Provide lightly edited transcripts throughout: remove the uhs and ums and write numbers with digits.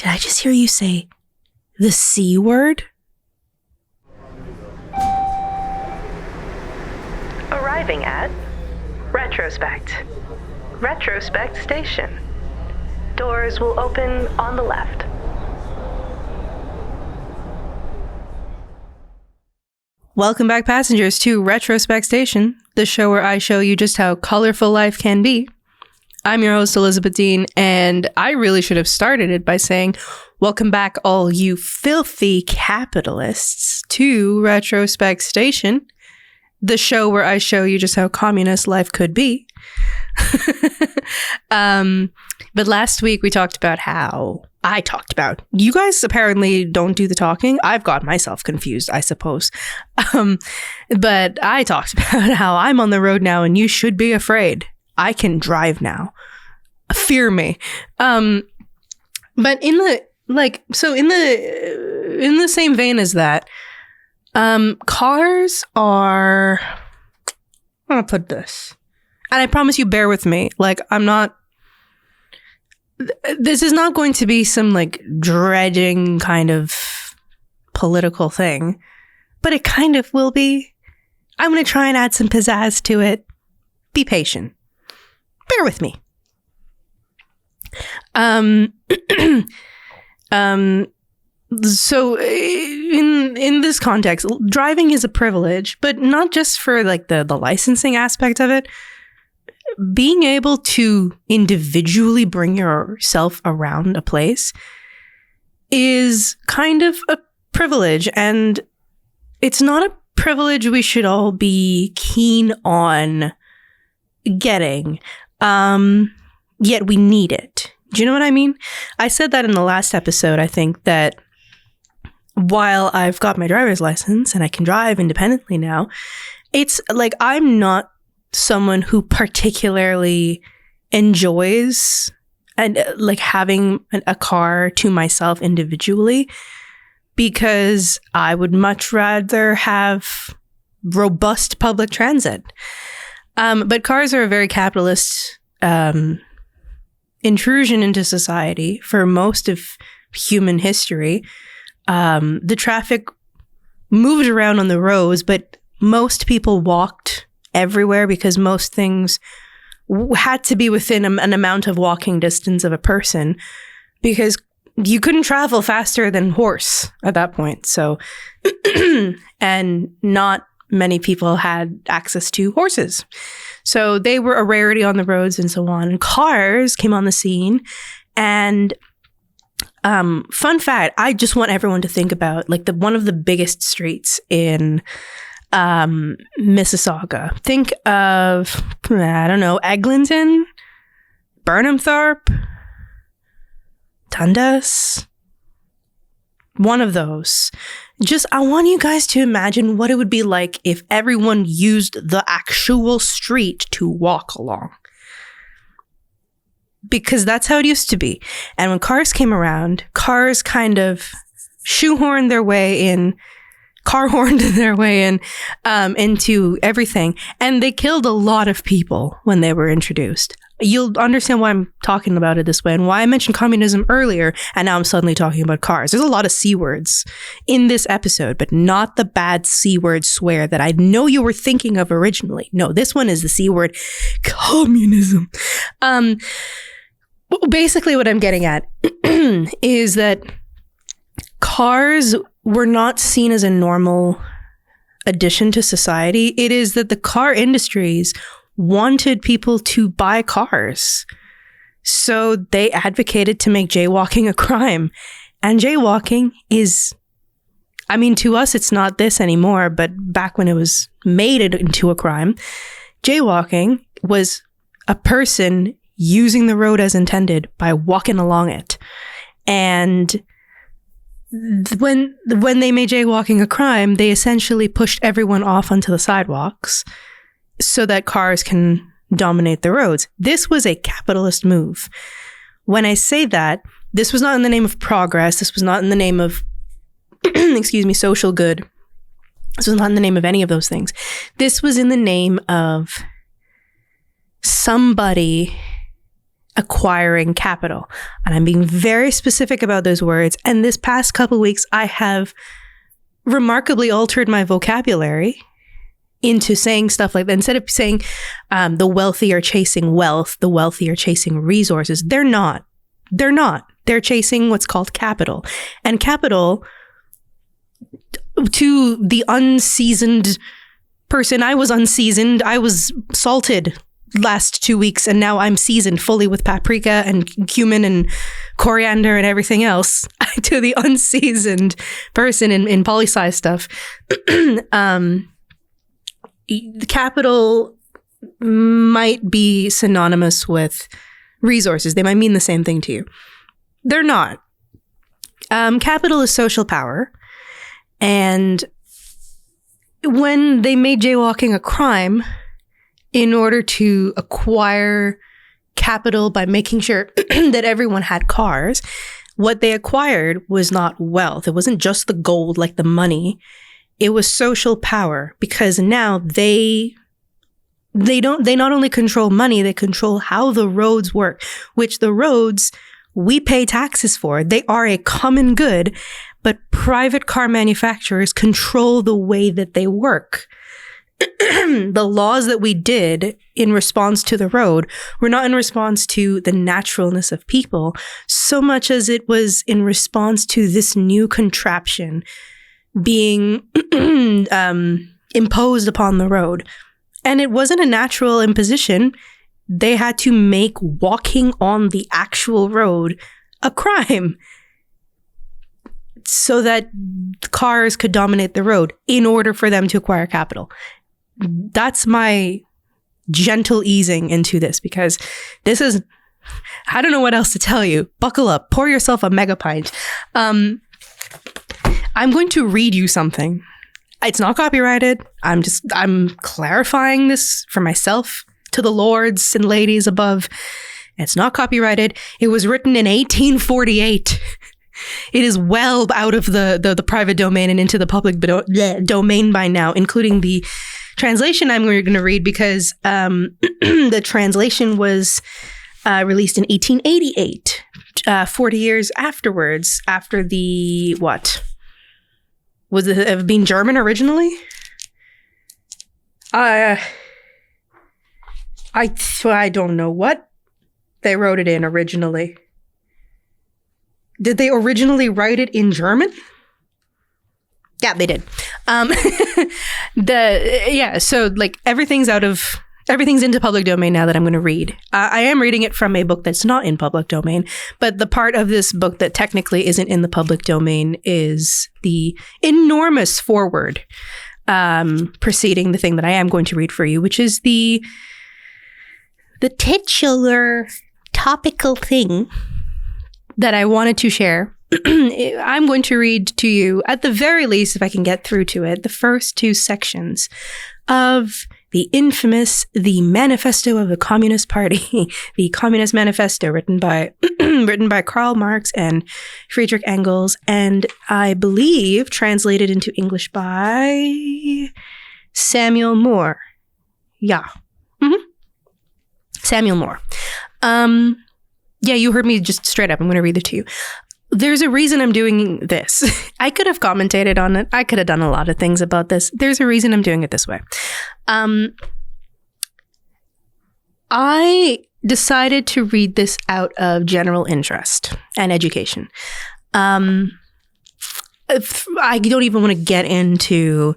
Did I just hear you say the C word? Arriving at Retrospect. Retrospect Station. Doors will open on the left. Welcome back, passengers, to Retrospect Station, the show where I show you just how colorful life can be. I'm your host, Elizabeth Dean, and I really should have started it by saying, welcome back, all you filthy capitalists, to Retrospect Station, the show where I show you just how communist life could be. But last week we talked about you guys apparently don't do the talking. I've got myself confused, I suppose. But I talked about how I'm on the road now and you should be afraid. I can drive now. Fear me. But in the same vein as that, cars are, I'm gonna put this, and I promise you bear with me. This is not going to be some dredging kind of political thing, but it kind of will be. I'm going to try and add some pizzazz to it. Be patient. Bear with me. So in this context, driving is a privilege, but not just for the licensing aspect of it. Being able to individually bring yourself around a place is kind of a privilege, and it's not a privilege we should all be keen on getting, yet we need it. Do you know what I mean? I said that in the last episode. I think that while I've got my driver's license and I can drive independently now, it's I'm not someone who particularly enjoys having a car to myself individually, because I would much rather have robust public transit. But cars are a very capitalist intrusion into society for most of human history. The traffic moved around on the roads, but most people walked everywhere because most things had to be within an amount of walking distance of a person, because you couldn't travel faster than horse at that point. So, and not many people had access to horses. So they were a rarity on the roads and so on. And cars came on the scene. And fun fact, I just want everyone to think about one of the biggest streets in Mississauga. Think of, I don't know, Eglinton, Burnhamthorpe, Dundas, one of those. I want you guys to imagine what it would be like if everyone used the actual street to walk along. Because that's how it used to be. And when cars came around, cars kind of shoehorned their way in, into everything. And they killed a lot of people when they were introduced. You'll understand why I'm talking about it this way and why I mentioned communism earlier, and now I'm suddenly talking about cars. There's a lot of C words in this episode, but not the bad C word swear that I know you were thinking of originally. No, this one is the C word, communism. Basically what I'm getting at is that cars were not seen as a normal addition to society. It is that the car industries wanted people to buy cars. So they advocated to make jaywalking a crime. And jaywalking is, to us, it's not this anymore, but back when it was made into a crime, jaywalking was a person using the road as intended by walking along it. And when they made jaywalking a crime, they essentially pushed everyone off onto the sidewalks so that cars can dominate the roads. This was a capitalist move. When I say that, this was not in the name of progress. This was not in the name of, social good. This was not in the name of any of those things. This was in the name of somebody, a acquiring capital. And I'm being very specific about those words. And this past couple of weeks, I have remarkably altered my vocabulary into saying stuff like that. Instead of saying the wealthy are chasing wealth, the wealthy are chasing resources. They're not. They're not. They're chasing what's called capital. And capital, to the unseasoned person, I was unseasoned. I was salted last 2 weeks, and now I'm seasoned fully with paprika and cumin and coriander and everything else. To the unseasoned person in poli-sci stuff, capital might be synonymous with resources. They might mean the same thing to you. They're not. Capital is social power. And when they made jaywalking a crime, in order to acquire capital by making sure that everyone had cars, what they acquired was not wealth. It wasn't just the gold, like the money. It was social power, because now they not only control money, they control how the roads work, which the roads we pay taxes for. They are a common good, but private car manufacturers control the way that they work. The laws that we did in response to the road were not in response to the naturalness of people, so much as it was in response to this new contraption being imposed upon the road. And it wasn't a natural imposition. They had to make walking on the actual road a crime so that cars could dominate the road in order for them to acquire capital. That's my gentle easing into this, because this is, I don't know what else to tell you. Buckle up, pour yourself a mega pint. I'm going to read you something. It's not copyrighted. I'm clarifying this for myself to the lords and ladies above. It's not copyrighted. It was written in 1848. It is well out of the private domain and into the public domain by now, including the translation I'm going to read, because the translation was released in 1888, 40 years afterwards, after the, what? Was it being German originally? I don't know what they wrote it in originally. Did they originally write it in German? Yeah, they did. So like everything's into public domain now that I'm going to read. I am reading it from a book that's not in public domain, but the part of this book that technically isn't in the public domain is the enormous foreword preceding the thing that I am going to read for you, which is the titular topical thing that I wanted to share. I'm going to read to you, at the very least, if I can get through to it, the first two sections of the infamous The Manifesto of the Communist Party, the Communist Manifesto, written by Karl Marx and Friedrich Engels, and I believe translated into English by Samuel Moore. Yeah. Mm-hmm. Samuel Moore. Yeah, you heard me just straight up. I'm going to read it to you. There's a reason I'm doing this. I could have commentated on it. I could have done a lot of things about this. There's a reason I'm doing it this way. I decided to read this out of general interest and education. I don't even want to get into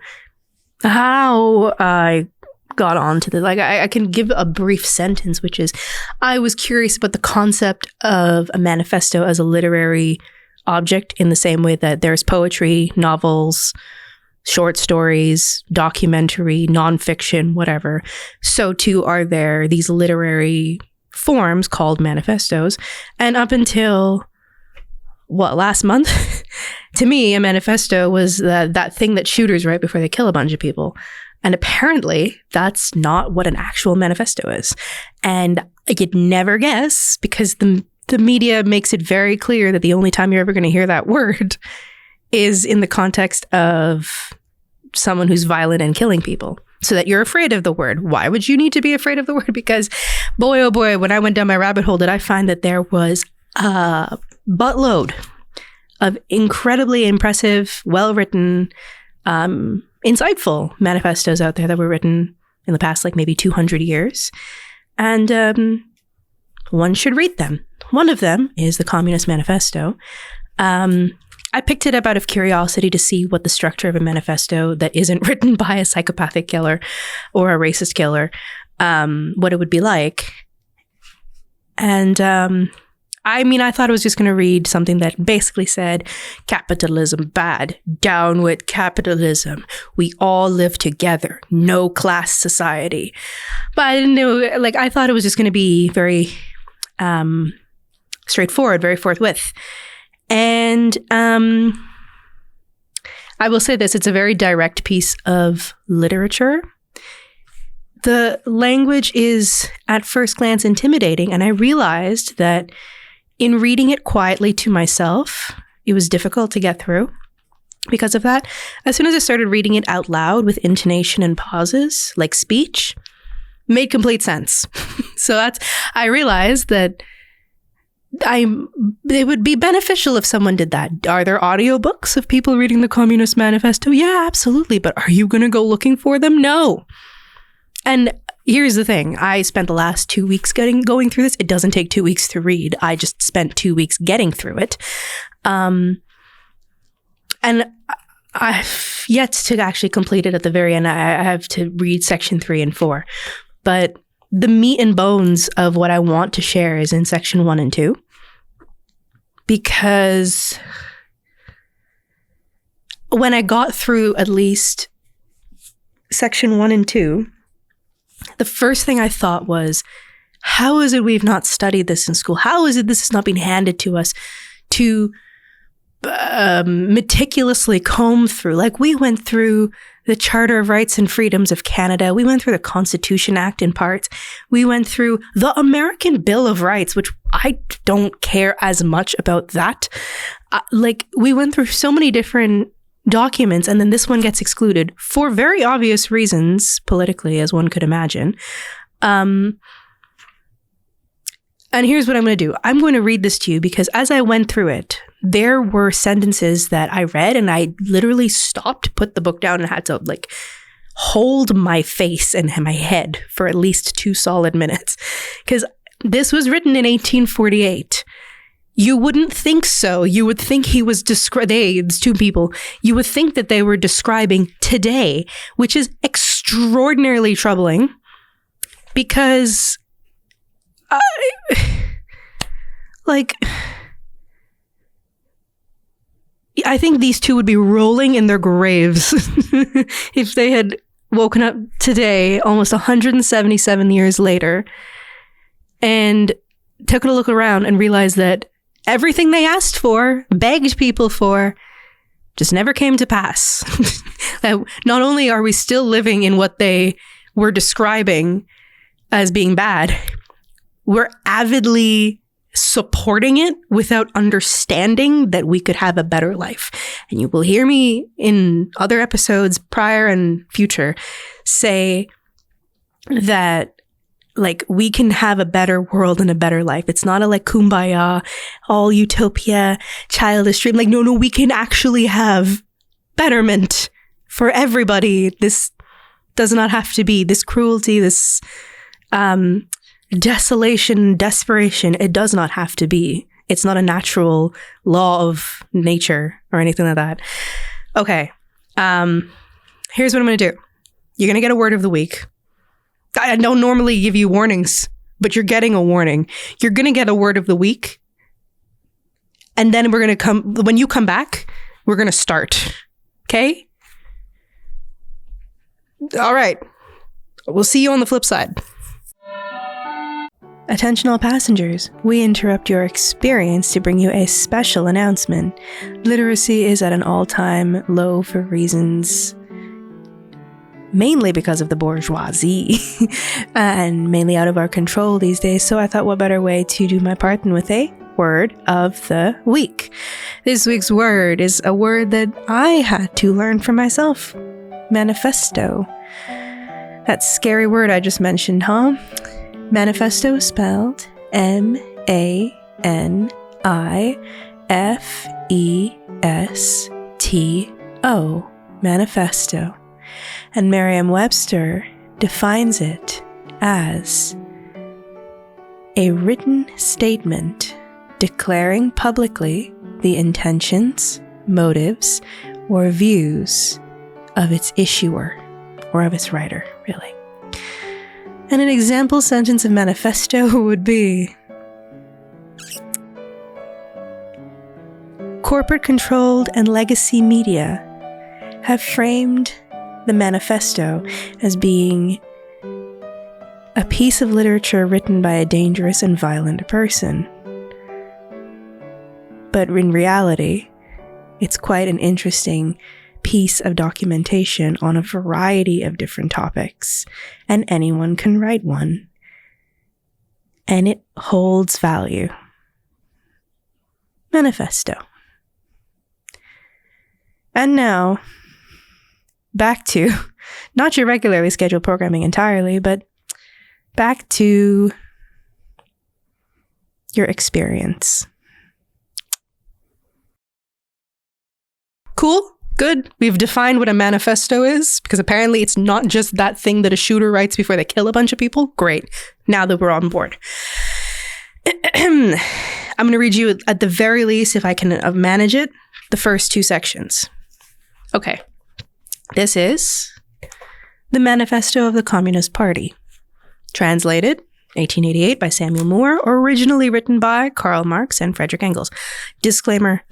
how I got onto this. Like, I can give a brief sentence, which is, I was curious about the concept of a manifesto as a literary object, in the same way that there's poetry, novels, short stories, documentary, nonfiction, whatever. So too are there these literary forms called manifestos. And up until, last month? To me, a manifesto was that thing that shooters write before they kill a bunch of people. And apparently, that's not what an actual manifesto is. And you'd never guess, because the media makes it very clear that the only time you're ever going to hear that word is in the context of someone who's violent and killing people. so that you're afraid of the word. Why would you need to be afraid of the word? Because boy, oh boy, when I went down my rabbit hole, did I find that there was a buttload of incredibly impressive, well-written, insightful manifestos out there that were written in the past, like maybe 200 years. And one should read them. One of them is the Communist Manifesto. I picked it up out of curiosity to see what the structure of a manifesto that isn't written by a psychopathic killer or a racist killer, what it would be like. And I thought I was just going to read something that basically said, capitalism bad, down with capitalism. We all live together, no class society. But I didn't know, I thought it was just going to be very straightforward, very forthwith. And I will say this, it's a very direct piece of literature. The language is at first glance intimidating, and I realized that in reading it quietly to myself, it was difficult to get through because of that. As soon as I started reading it out loud with intonation and pauses, like speech, made complete sense. So I realized that it would be beneficial if someone did that. Are there audiobooks of people reading the Communist Manifesto? Yeah, absolutely. But are you going to go looking for them? No. And here's the thing. I spent the last 2 weeks going through this. It doesn't take 2 weeks to read. I just spent 2 weeks getting through it. And I've yet to actually complete it at the very end. I have to read section 3 and 4. But the meat and bones of what I want to share is in section 1 and 2. Because when I got through at least section 1 and 2, the first thing I thought was, how is it we've not studied this in school? How is it this has not been handed to us to meticulously comb through? Like, we went through the Charter of Rights and Freedoms of Canada. We went through the Constitution Act in parts. We went through the American Bill of Rights, which I don't care as much about that. We went through so many different documents, and then this one gets excluded for very obvious reasons, politically, as one could imagine. And here's what I'm going to do. I'm going to read this to you because as I went through it, there were sentences that I read and I literally stopped, put the book down, and had to hold my face and my head for at least 2 solid minutes. Because this was written in 1848. You wouldn't think so. You would think he was it's 2 people. You would think that they were describing today, which is extraordinarily troubling because I think these 2 would be rolling in their graves if they had woken up today, almost 177 years later, and took a look around and realized that everything they asked for, begged people for, just never came to pass. Not only are we still living in what they were describing as being bad, we're avidly supporting it without understanding that we could have a better life. And you will hear me in other episodes, prior and future, say that we can have a better world and a better life. It's not a kumbaya, all utopia, childish dream. No, we can actually have betterment for everybody. This does not have to be this cruelty, this desolation, desperation. It does not have to be. It's not a natural law of nature or anything like that. Okay. Here's what I'm going to do. You're going to get a word of the week. I don't normally give you warnings, but you're getting a warning. You're going to get a word of the week. And then when you come back, we're going to start. Okay? All right. We'll see you on the flip side. Attention all passengers, we interrupt your experience to bring you a special announcement. Literacy is at an all-time low for reasons mainly because of the bourgeoisie and mainly out of our control these days. So I thought what better way to do my part than with a word of the week. This week's word is a word that I had to learn for myself. Manifesto. That scary word I just mentioned, huh? Manifesto spelled Manifesto. Manifesto. And Merriam-Webster defines it as a written statement declaring publicly the intentions, motives, or views of its issuer, or of its writer, really. And an example sentence of manifesto would be: corporate-controlled and legacy media have framed the manifesto as being a piece of literature written by a dangerous and violent person. But in reality, it's quite an interesting piece of documentation on a variety of different topics, and anyone can write one. And it holds value. Manifesto. And now, back to, not your regularly scheduled programming entirely, but back to your experience. Cool? Good. We've defined what a manifesto is, because apparently it's not just that thing that a shooter writes before they kill a bunch of people. Great. Now that we're on board. I'm going to read you, at the very least, if I can manage it, the first two sections. Okay. This is the Manifesto of the Communist Party. Translated, 1888 by Samuel Moore, originally written by Karl Marx and Frederick Engels. Disclaimer,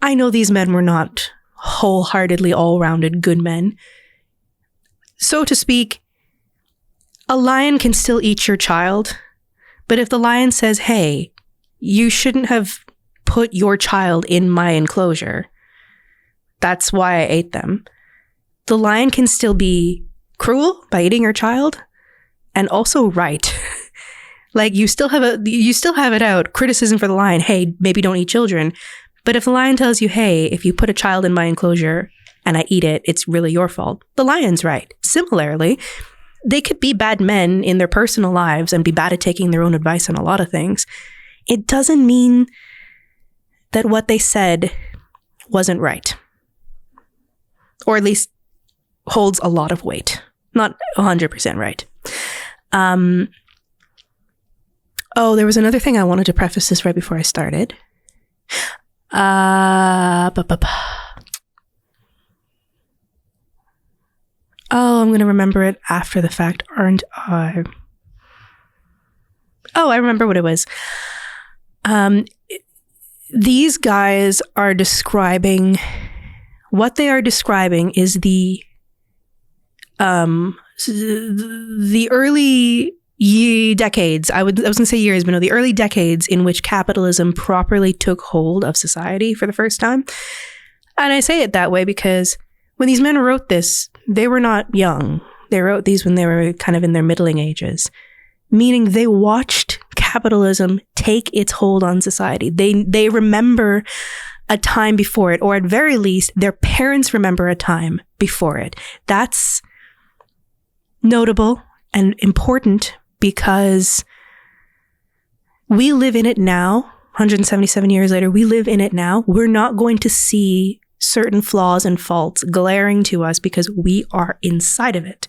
I know these men were not wholeheartedly all-rounded good men. So to speak, a lion can still eat your child, but if the lion says, hey, you shouldn't have put your child in my enclosure, that's why I ate them, the lion can still be cruel by eating your child, and also right. Like, you still have it out, criticism for the lion, hey, maybe don't eat children. But if the lion tells you, hey, if you put a child in my enclosure and I eat it, it's really your fault, the lion's right. Similarly, they could be bad men in their personal lives and be bad at taking their own advice on a lot of things. It doesn't mean that what they said wasn't right. Or at least holds a lot of weight. Not 100% right. Oh, there was another thing I wanted to preface this right before I started. Oh, I'm going to remember it after the fact, aren't I? Oh, I remember what it was. These guys are describing, what they are describing is the early decades, I was going to say years, but no, the early decades in which capitalism properly took hold of society for the first time. And I say it that way because when these men wrote this, they were not young. They wrote these when they were kind of in their middling ages, meaning they watched capitalism take its hold on society. They remember a time before it, or at very least, their parents remember a time before it. That's notable and important because we live in it now. 177 years later, we live in it now. We're not going to see certain flaws and faults glaring to us because we are inside of it.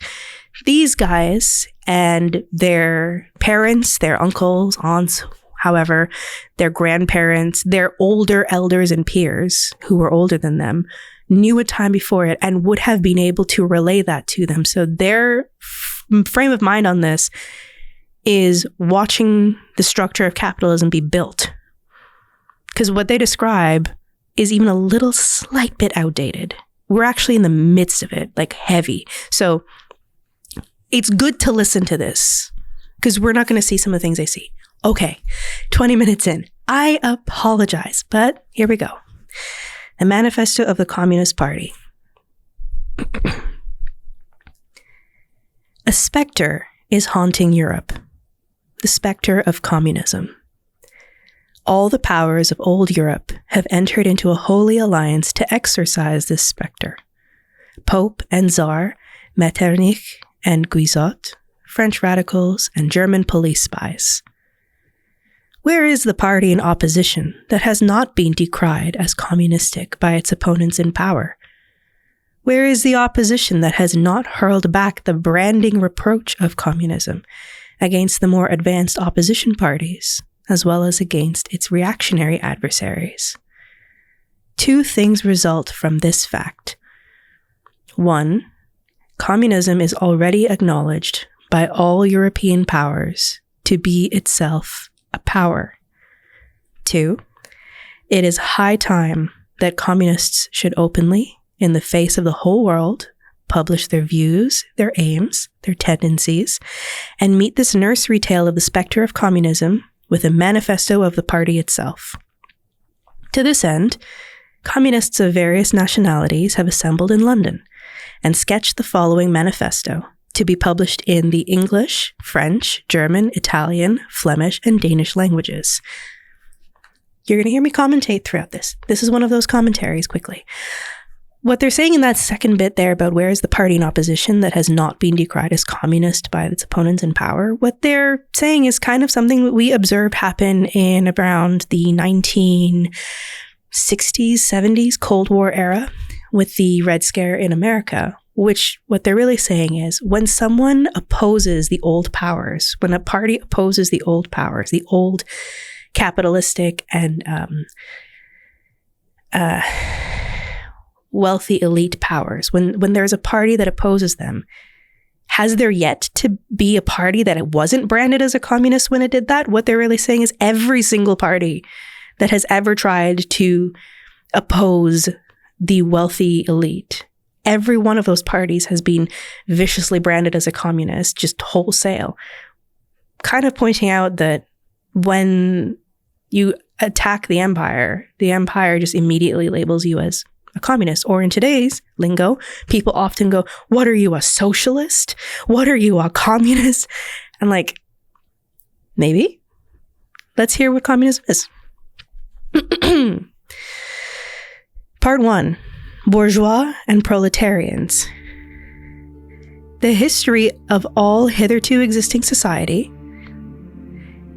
These guys and their parents, their uncles, aunts, however, their grandparents, their older elders and peers who were older than them knew a time before it and would have been able to relay that to them. So their frame of mind on this is watching the structure of capitalism be built. Because what they describe is even a little slight bit outdated. We're actually in the midst of it, like heavy. So it's good to listen to this because we're not going to see some of the things they see. Okay, 20 minutes in. I apologize, but here we go. The Manifesto of the Communist Party. A specter is haunting Europe, the specter of communism. All the powers of old Europe have entered into a holy alliance to exorcise this specter. Pope and Tsar, Metternich and Guizot, French radicals, and German police spies. Where is the party in opposition that has not been decried as communistic by its opponents in power? Where is the opposition that has not hurled back the branding reproach of communism against the more advanced opposition parties, as well as against its reactionary adversaries? Two things result from this fact. One, communism is already acknowledged by all European powers to be itself a power. Two, it is high time that communists should openly, in the face of the whole world, publish their views, their aims, their tendencies, and meet this nursery tale of the specter of communism with a manifesto of the party itself. To this end, communists of various nationalities have assembled in London and sketched the following manifesto, to be published in the English, French, German, Italian, Flemish, and Danish languages. You're going to hear me commentate throughout this. This is one of those commentaries, quickly. What they're saying in that second bit there about where is the party in opposition that has not been decried as communist by its opponents in power, what they're saying is kind of something that we observed happen in around the 1960s, 70s Cold War era with the Red Scare in America, which what they're really saying is when someone opposes the old powers, when a party opposes the old powers, the old capitalistic and wealthy elite powers, when there's a party that opposes them, has there yet to be a party that it wasn't branded as a communist when it did that? What they're really saying is every single party that has ever tried to oppose the wealthy elite, every one of those parties has been viciously branded as a communist, just wholesale. Kind of pointing out that when you attack the empire just immediately labels you as a communist. Or in today's lingo, people often go, what are you, a socialist? What are you, a communist? And like, maybe. Let's hear what communism is. Part 1. Bourgeois and proletarians. The history of all hitherto existing society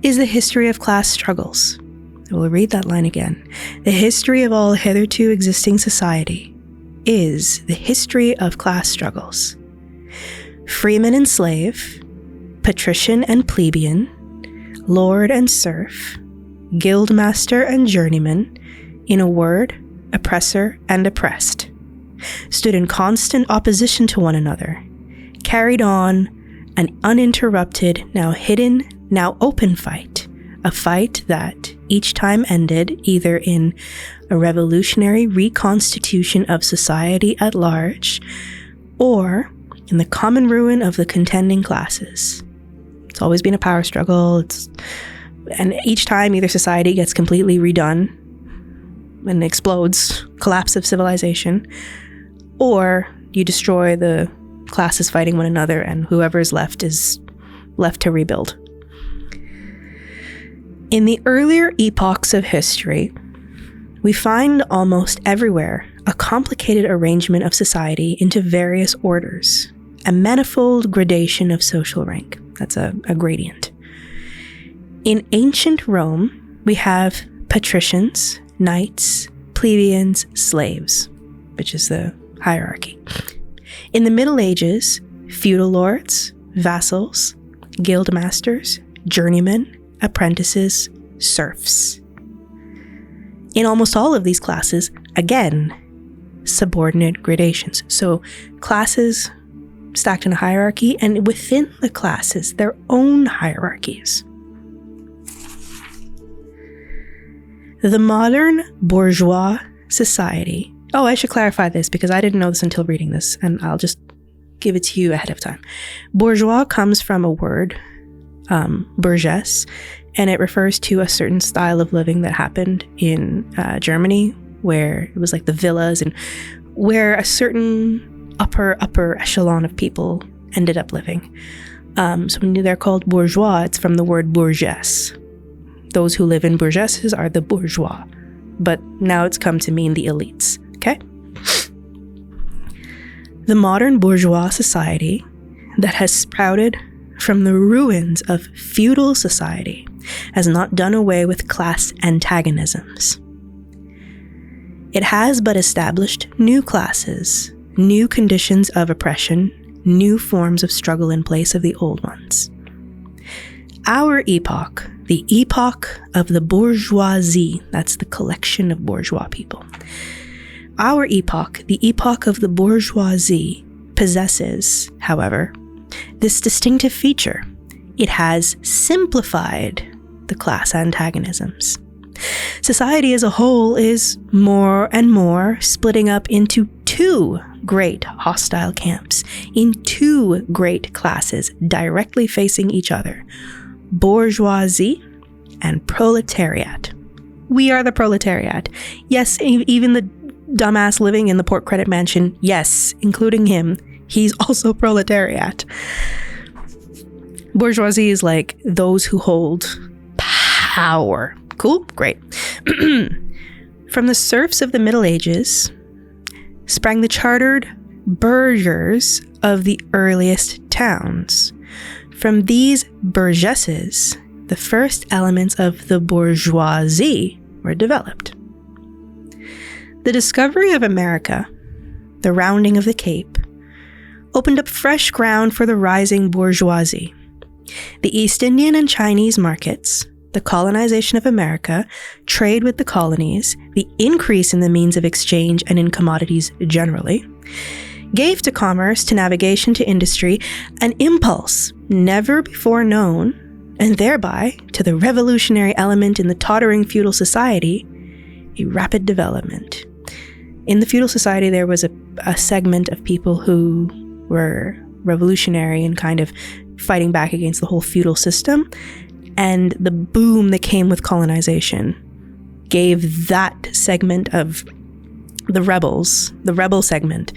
is the history of class struggles. I will read that line again. The history of all hitherto existing society is the history of class struggles. Freeman and slave, patrician and plebeian, lord and serf, guildmaster and journeyman, in a word, oppressor and oppressed, stood in constant opposition to one another, carried on an uninterrupted, now hidden, now open fight, a fight that each time ended either in a revolutionary reconstitution of society at large or in the common ruin of the contending classes. It's always been a power struggle, and each time either society gets completely redone and explodes, collapse of civilization, or you destroy the classes fighting one another and whoever is left to rebuild. In the earlier epochs of history, we find almost everywhere a complicated arrangement of society into various orders, a manifold gradation of social rank. That's a gradient. In ancient Rome, we have patricians, knights, plebeians, slaves, which is the hierarchy. In the Middle Ages, feudal lords, vassals, guildmasters, journeymen, apprentices, serfs. In almost all of these classes, again, subordinate gradations. So classes stacked in a hierarchy, and within the classes, their own hierarchies. The modern bourgeois society. Oh, I should clarify this because I didn't know this until reading this, and I'll just give it to you ahead of time. Bourgeois comes from a word, bourgeois, and it refers to a certain style of living that happened in Germany, where it was like the villas and where a certain upper echelon of people ended up living. So when they're called bourgeois, it's from the word bourgeois. Those who live in bourgeoises are the bourgeois, but now it's come to mean the elites, okay? The modern bourgeois society, that has sprouted from the ruins of feudal society has not done away with class antagonisms. It has but established new classes, new conditions of oppression, new forms of struggle in place of the old ones. Our epoch, the epoch of the bourgeoisie, that's the collection of bourgeois people. Our epoch, the epoch of the bourgeoisie, possesses, however, this distinctive feature. It has simplified the class antagonisms. Society as a whole is more and more splitting up into two great hostile camps, in two great classes directly facing each other, bourgeoisie and proletariat. We are the proletariat. Yes, even the dumbass living in the Port Credit Mansion, yes, including him, he's also proletariat. Bourgeoisie is like those who hold power. Cool? Great. From the serfs of the Middle Ages sprang the chartered burghers of the earliest towns. From these burgesses, the first elements of the bourgeoisie were developed. The discovery of America, the rounding of the Cape, opened up fresh ground for the rising bourgeoisie. The East Indian and Chinese markets, the colonization of America, trade with the colonies, the increase in the means of exchange and in commodities generally, gave to commerce, to navigation, to industry, an impulse never before known, and thereby, to the revolutionary element in the tottering feudal society, a rapid development. In the feudal society, there was a segment of people who were revolutionary and kind of fighting back against the whole feudal system. And the boom that came with colonization gave that segment of the rebel segment,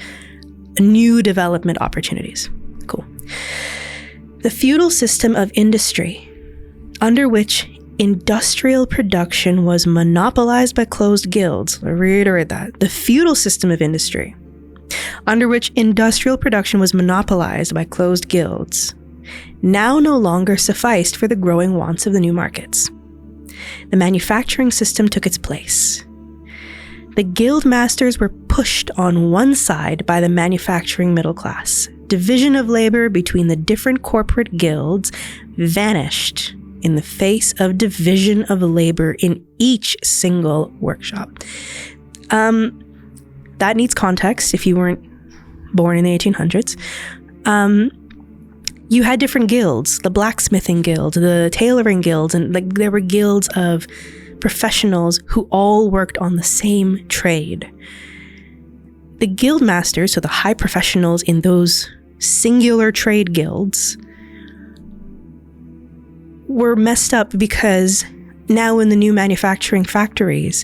new development opportunities. Cool. The feudal system of industry, under which industrial production was monopolized by closed guilds. I reiterate that. The feudal system of industry, under which industrial production was monopolized by closed guilds, now no longer sufficed for the growing wants of the new markets. The manufacturing system took its place. The guild masters were pushed on one side by the manufacturing middle class. Division of labor between the different corporate guilds vanished in the face of division of labor in each single workshop. That needs context if you weren't born in the 1800s. You had different guilds, the blacksmithing guild, the tailoring guilds, and like there were guilds of professionals who all worked on the same trade. The guild masters, so the high professionals in those singular trade guilds, were messed up because now in the new manufacturing factories,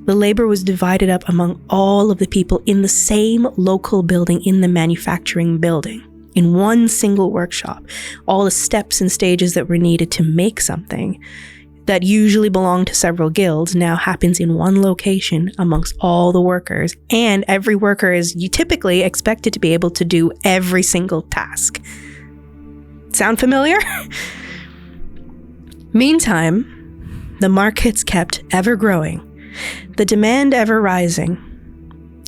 the labor was divided up among all of the people in the same local building, in the manufacturing building, in one single workshop. All the steps and stages that were needed to make something that usually belonged to several guilds now happens in one location amongst all the workers, and every worker is typically expected to be able to do every single task. Sound familiar? Meantime, the markets kept ever growing, the demand ever rising.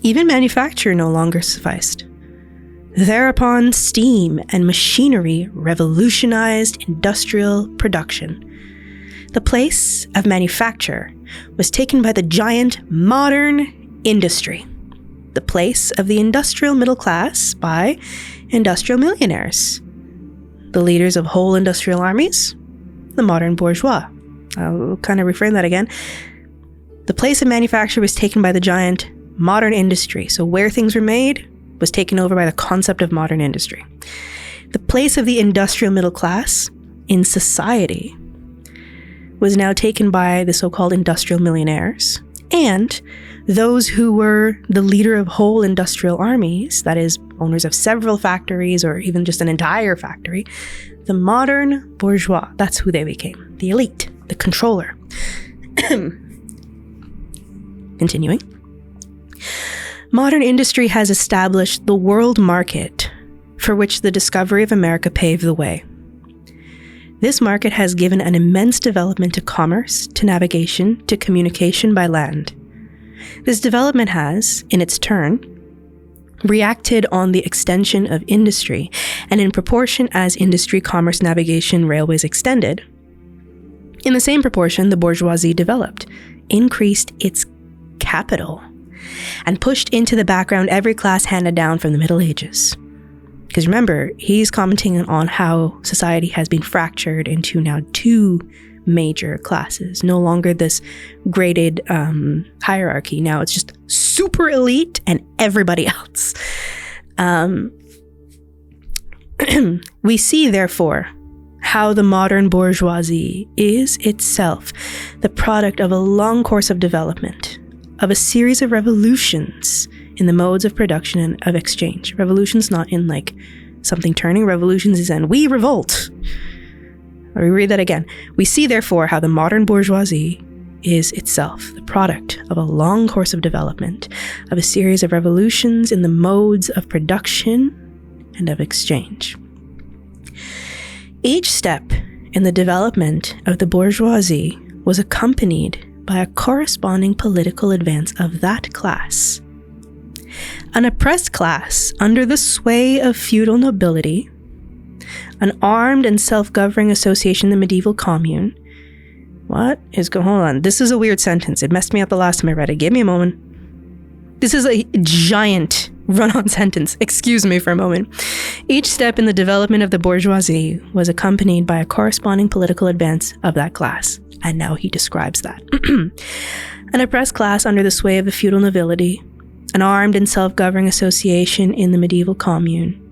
Even manufacture no longer sufficed. Thereupon, steam and machinery revolutionized industrial production. The place of manufacture was taken by the giant modern industry. The place of the industrial middle class by industrial millionaires. The leaders of whole industrial armies, the modern bourgeois. I'll kind of reframe that again. The place of manufacture was taken by the giant modern industry. So where things were made was taken over by the concept of modern industry. The place of the industrial middle class in society was now taken by the so-called industrial millionaires and those who were the leader of whole industrial armies, that is, owners of several factories or even just an entire factory, the modern bourgeois. That's who they became. The elite, the controller. Continuing. Modern industry has established the world market for which the discovery of America paved the way. This market has given an immense development to commerce, to navigation, to communication by land. This development has, in its turn, reacted on the extension of industry, and in proportion as industry, commerce, navigation, railways extended, in the same proportion the bourgeoisie developed, increased its capital, and pushed into the background every class handed down from the Middle Ages. Because remember, he's commenting on how society has been fractured into now two major classes. No longer this graded hierarchy. Now it's just super elite and everybody else. We see, therefore, how the modern bourgeoisie is itself the product of a long course of development, of a series of revolutions in the modes of production and of exchange. Revolutions not in like something turning. Revolutions is in we revolt. Or we read that again. We see, therefore, how the modern bourgeoisie is itself the product of a long course of development, of a series of revolutions in the modes of production and of exchange. Each step in the development of the bourgeoisie was accompanied by a corresponding political advance of that class. An oppressed class under the sway of feudal nobility, an armed and self-governing association, the medieval commune. Hold on. This is a weird sentence. It messed me up the last time I read it. Give me a moment. This is a giant run-on sentence. Excuse me for a moment. Each step in the development of the bourgeoisie was accompanied by a corresponding political advance of that class. And now he describes that. An oppressed class under the sway of the feudal nobility, an armed and self-governing association in the medieval commune.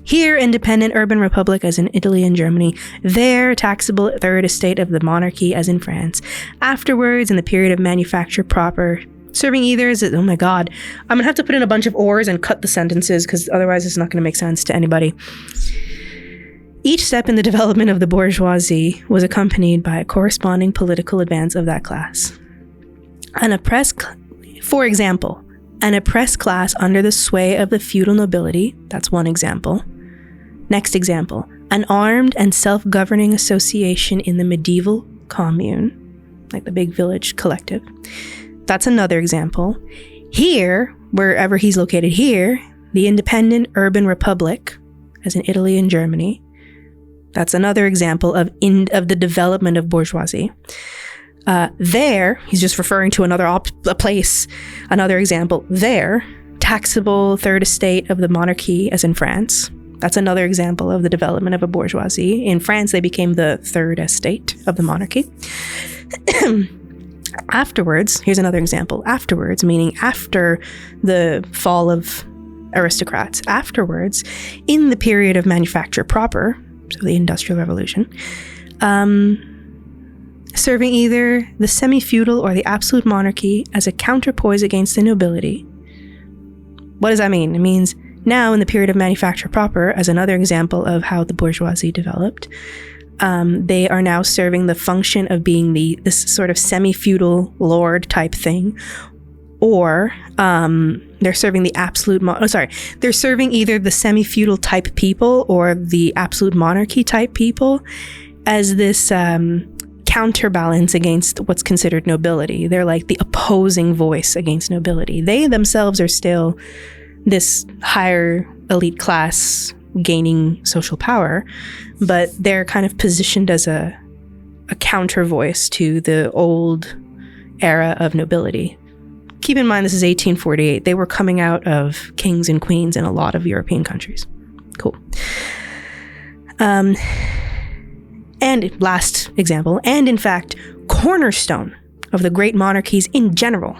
Here, independent urban republic as in Italy and Germany. There, taxable third estate of the monarchy as in France. Afterwards, in the period of manufacture proper, serving either as, oh my god, I'm gonna have to put in a bunch of ors and cut the sentences because otherwise it's not gonna make sense to anybody. Each step in the development of the bourgeoisie was accompanied by a corresponding political advance of that class. For example, an oppressed class under the sway of the feudal nobility, that's one example. Next example, an armed and self-governing association in the medieval commune, like the big village collective. That's another example. Here, wherever he's located here, the independent urban republic, as in Italy and Germany. That's another example of the development of bourgeoisie. There, he's just referring to another place, another example. There, taxable third estate of the monarchy, as in France. That's another example of the development of a bourgeoisie. In France, they became the third estate of the monarchy. Afterwards, here's another example. Afterwards, meaning after the fall of aristocrats. Afterwards, in the period of manufacture proper, so the Industrial Revolution, serving either the semi-feudal or the absolute monarchy as a counterpoise against the nobility. What does that mean? It means now in the period of manufacture proper, as another example of how the bourgeoisie developed, they are now serving the function of being this sort of semi-feudal lord type thing, or they're serving the absolute they're serving either the semi-feudal type people or the absolute monarchy type people as this counterbalance against what's considered nobility. They're like the opposing voice against nobility. They themselves are still this higher elite class gaining social power, but they're kind of positioned as a counter voice to the old era of nobility. Keep in mind, this is 1848. They were coming out of kings and queens in a lot of European countries. Cool. And last example, and in fact, cornerstone of the great monarchies in general.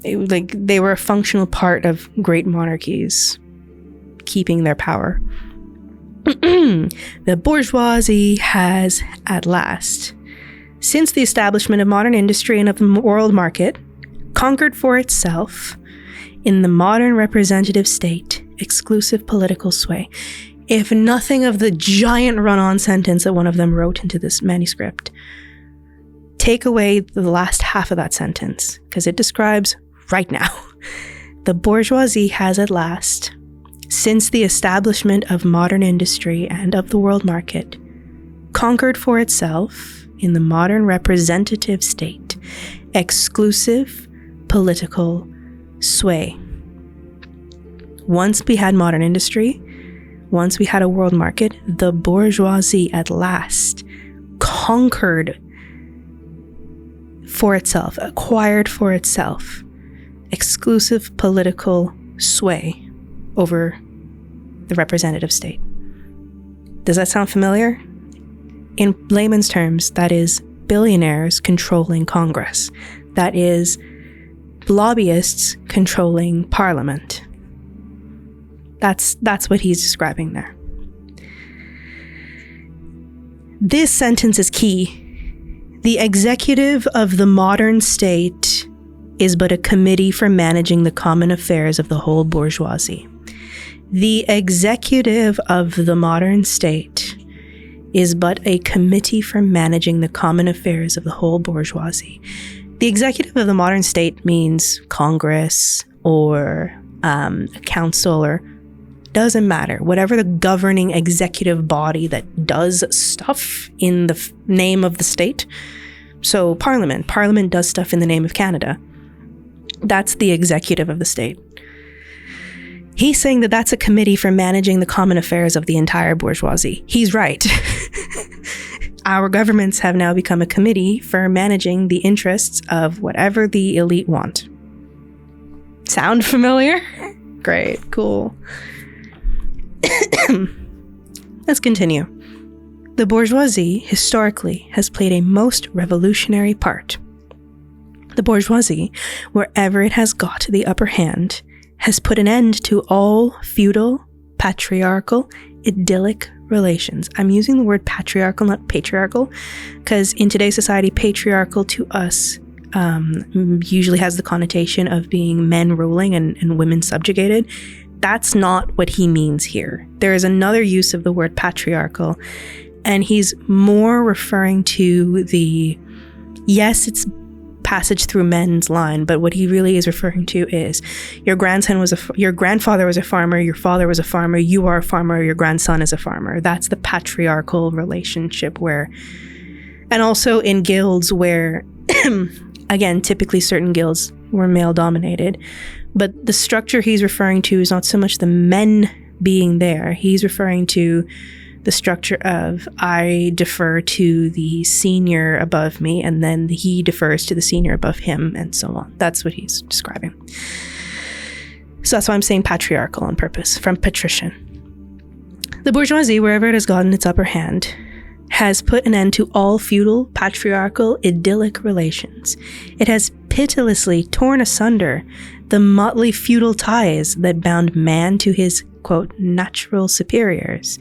They were a functional part of great monarchies keeping their power. The bourgeoisie has, at last, since the establishment of modern industry and of the world market, conquered for itself, in the modern representative state, exclusive political sway. If nothing of the giant run-on sentence that one of them wrote into this manuscript, take away the last half of that sentence, because it describes right now. The bourgeoisie has at last, since the establishment of modern industry and of the world market, conquered for itself, in the modern representative state, exclusive political sway. Once we had modern industry, once we had a world market, the bourgeoisie at last conquered for itself, acquired for itself, exclusive political sway over the representative state. Does that sound familiar? In layman's terms, that is billionaires controlling Congress. That is lobbyists controlling Parliament. That's what he's describing there. This sentence is key. The executive of the modern state is but a committee for managing the common affairs of the whole bourgeoisie. The executive of the modern state is but a committee for managing the common affairs of the whole bourgeoisie. The executive of the modern state means Congress or a council, or doesn't matter. Whatever the governing executive body that does stuff in the name of the state. So Parliament does stuff in the name of Canada. That's the executive of the state. He's saying that that's a committee for managing the common affairs of the entire bourgeoisie. He's right. Our governments have now become a committee for managing the interests of whatever the elite want. Sound familiar? Great, cool. Let's continue. The bourgeoisie, historically, has played a most revolutionary part. The bourgeoisie, wherever it has got the upper hand, has put an end to all feudal, patriarchal, idyllic relations. I'm using the word patriarchal, not patriarchal, because in today's society, patriarchal to us usually has the connotation of being men ruling and women subjugated. That's not what he means here. There is another use of the word patriarchal, and he's more referring to yes, it's passage through men's line, but what he really is referring to is your grandfather was a farmer, your father was a farmer, you are a farmer, your grandson is a farmer. That's the patriarchal relationship where, and also in guilds where, again, typically certain guilds were male dominated, but the structure he's referring to is not so much the men being there. He's referring to the structure of I defer to the senior above me, and then he defers to the senior above him, and so on. That's what he's describing. So that's why I'm saying patriarchal on purpose, from patrician. The bourgeoisie, wherever it has gotten its upper hand, has put an end to all feudal, patriarchal, idyllic relations. It has pitilessly torn asunder the motley feudal ties that bound man to his, quote, natural superiors,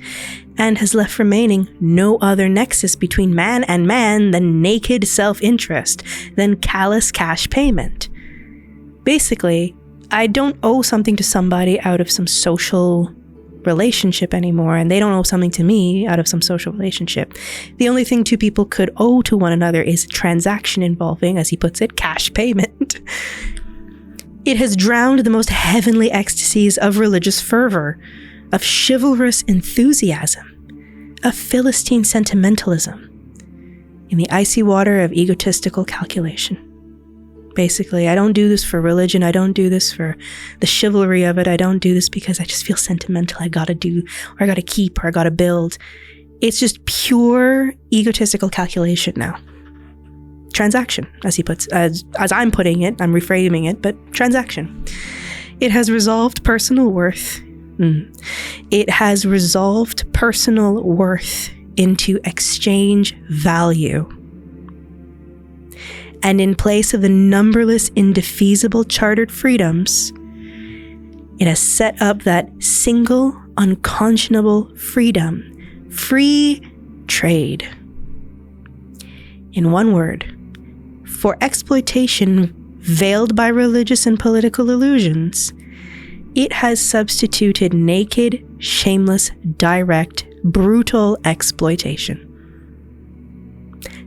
and has left remaining no other nexus between man and man than naked self-interest, than callous cash payment. Basically, I don't owe something to somebody out of some social relationship anymore, and they don't owe something to me out of some social relationship. The only thing two people could owe to one another is a transaction involving, as he puts it, cash payment. It has drowned the most heavenly ecstasies of religious fervor, of chivalrous enthusiasm, of Philistine sentimentalism, in the icy water of egotistical calculation. Basically, I don't do this for religion. I don't do this for the chivalry of it. I don't do this because I just feel sentimental. I gotta do, or I gotta keep, or I gotta build. It's just pure egotistical calculation now. Transaction, as he puts, as I'm putting it, I'm reframing it, but transaction. It has resolved personal worth. It has resolved personal worth into exchange value. And in place of the numberless indefeasible chartered freedoms, it has set up that single unconscionable freedom, free trade. In one word, for exploitation veiled by religious and political illusions, it has substituted naked, shameless, direct, brutal exploitation.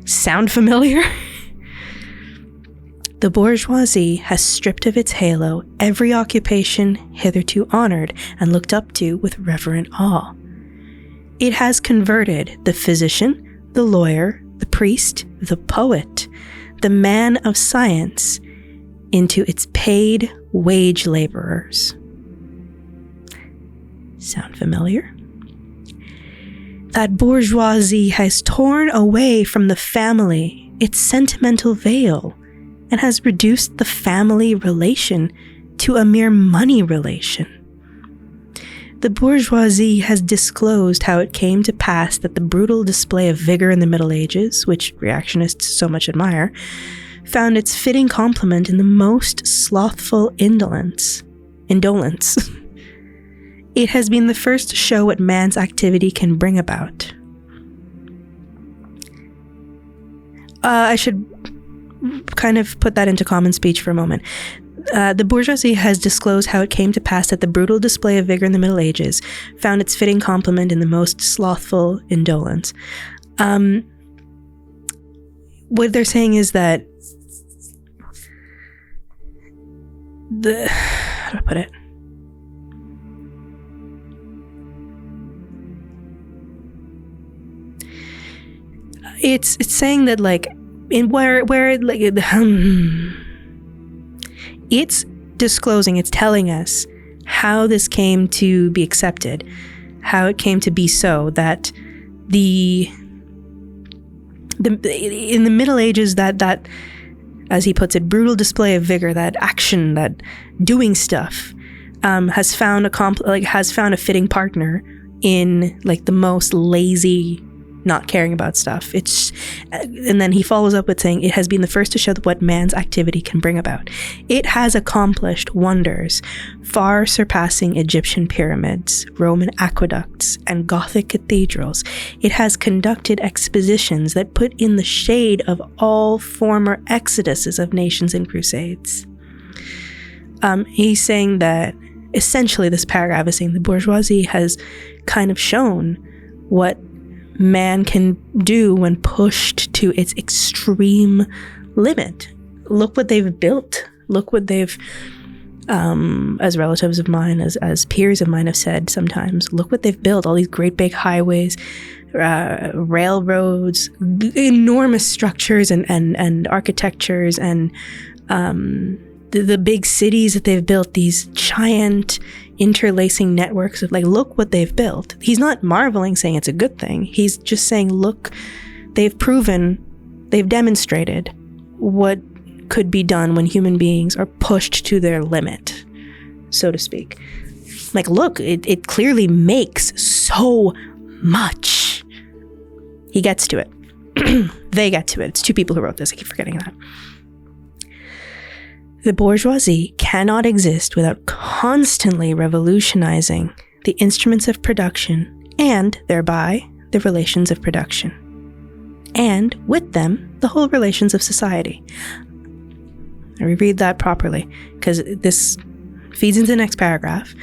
Sound familiar? The bourgeoisie has stripped of its halo every occupation hitherto honored and looked up to with reverent awe. It has converted the physician, the lawyer, the priest, the poet, the man of science into its paid wage laborers. Sound familiar? That bourgeoisie has torn away from the family its sentimental veil and has reduced the family relation to a mere money relation. The bourgeoisie has disclosed how it came to pass that the brutal display of vigor in the Middle Ages, which reactionists so much admire, found its fitting complement in the most slothful indolence. It has been the first to show what man's activity can bring about. I should kind of put that into common speech for a moment. The bourgeoisie has disclosed how it came to pass that the brutal display of vigor in the Middle Ages found its fitting complement in the most slothful indolence. What they're saying is that how do I put it? It's saying that like in where like it's disclosing, it's telling us how this came to be accepted, how it came to be so that in the Middle Ages that as he puts it, brutal display of vigor, that action, that doing stuff, has found a fitting partner in like the most lazy, not caring about stuff. And then he follows up with saying, it has been the first to show what man's activity can bring about. It has accomplished wonders far surpassing Egyptian pyramids, Roman aqueducts, and Gothic cathedrals. It has conducted expositions that put in the shade of all former exoduses of nations and crusades. He's saying that essentially this paragraph is saying the bourgeoisie has kind of shown what man can do when pushed to its extreme limit. Look what they've built. Look what they've, as relatives of mine, as peers of mine have said sometimes, look what they've built. All these great big highways, railroads, enormous structures and architectures, and the big cities that they've built, these giant interlacing networks of like, look what they've built. He's not marveling saying it's a good thing. He's just saying, look, they've demonstrated what could be done when human beings are pushed to their limit, so to speak. Like, look, it clearly makes so much. He gets to it. They get to it. It's two people who wrote this. I keep forgetting that. The bourgeoisie cannot exist without constantly revolutionizing the instruments of production and, thereby, the relations of production. And, with them, the whole relations of society. I reread that properly, because this feeds into the next paragraph.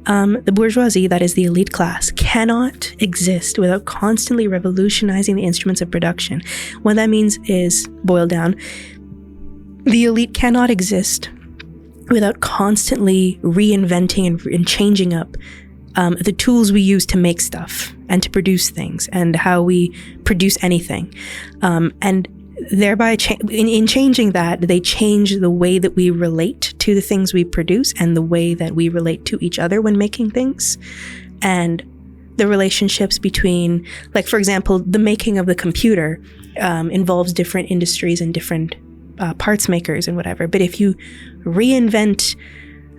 The bourgeoisie, that is the elite class, cannot exist without constantly revolutionizing the instruments of production. What that means is, boiled down, the elite cannot exist without constantly reinventing and changing up the tools we use to make stuff and to produce things and how we produce anything. And thereby, in changing that, they change the way that we relate to the things we produce and the way that we relate to each other when making things. And the relationships between, like, for example, the making of the computer involves different industries and different parts makers and whatever. But if you reinvent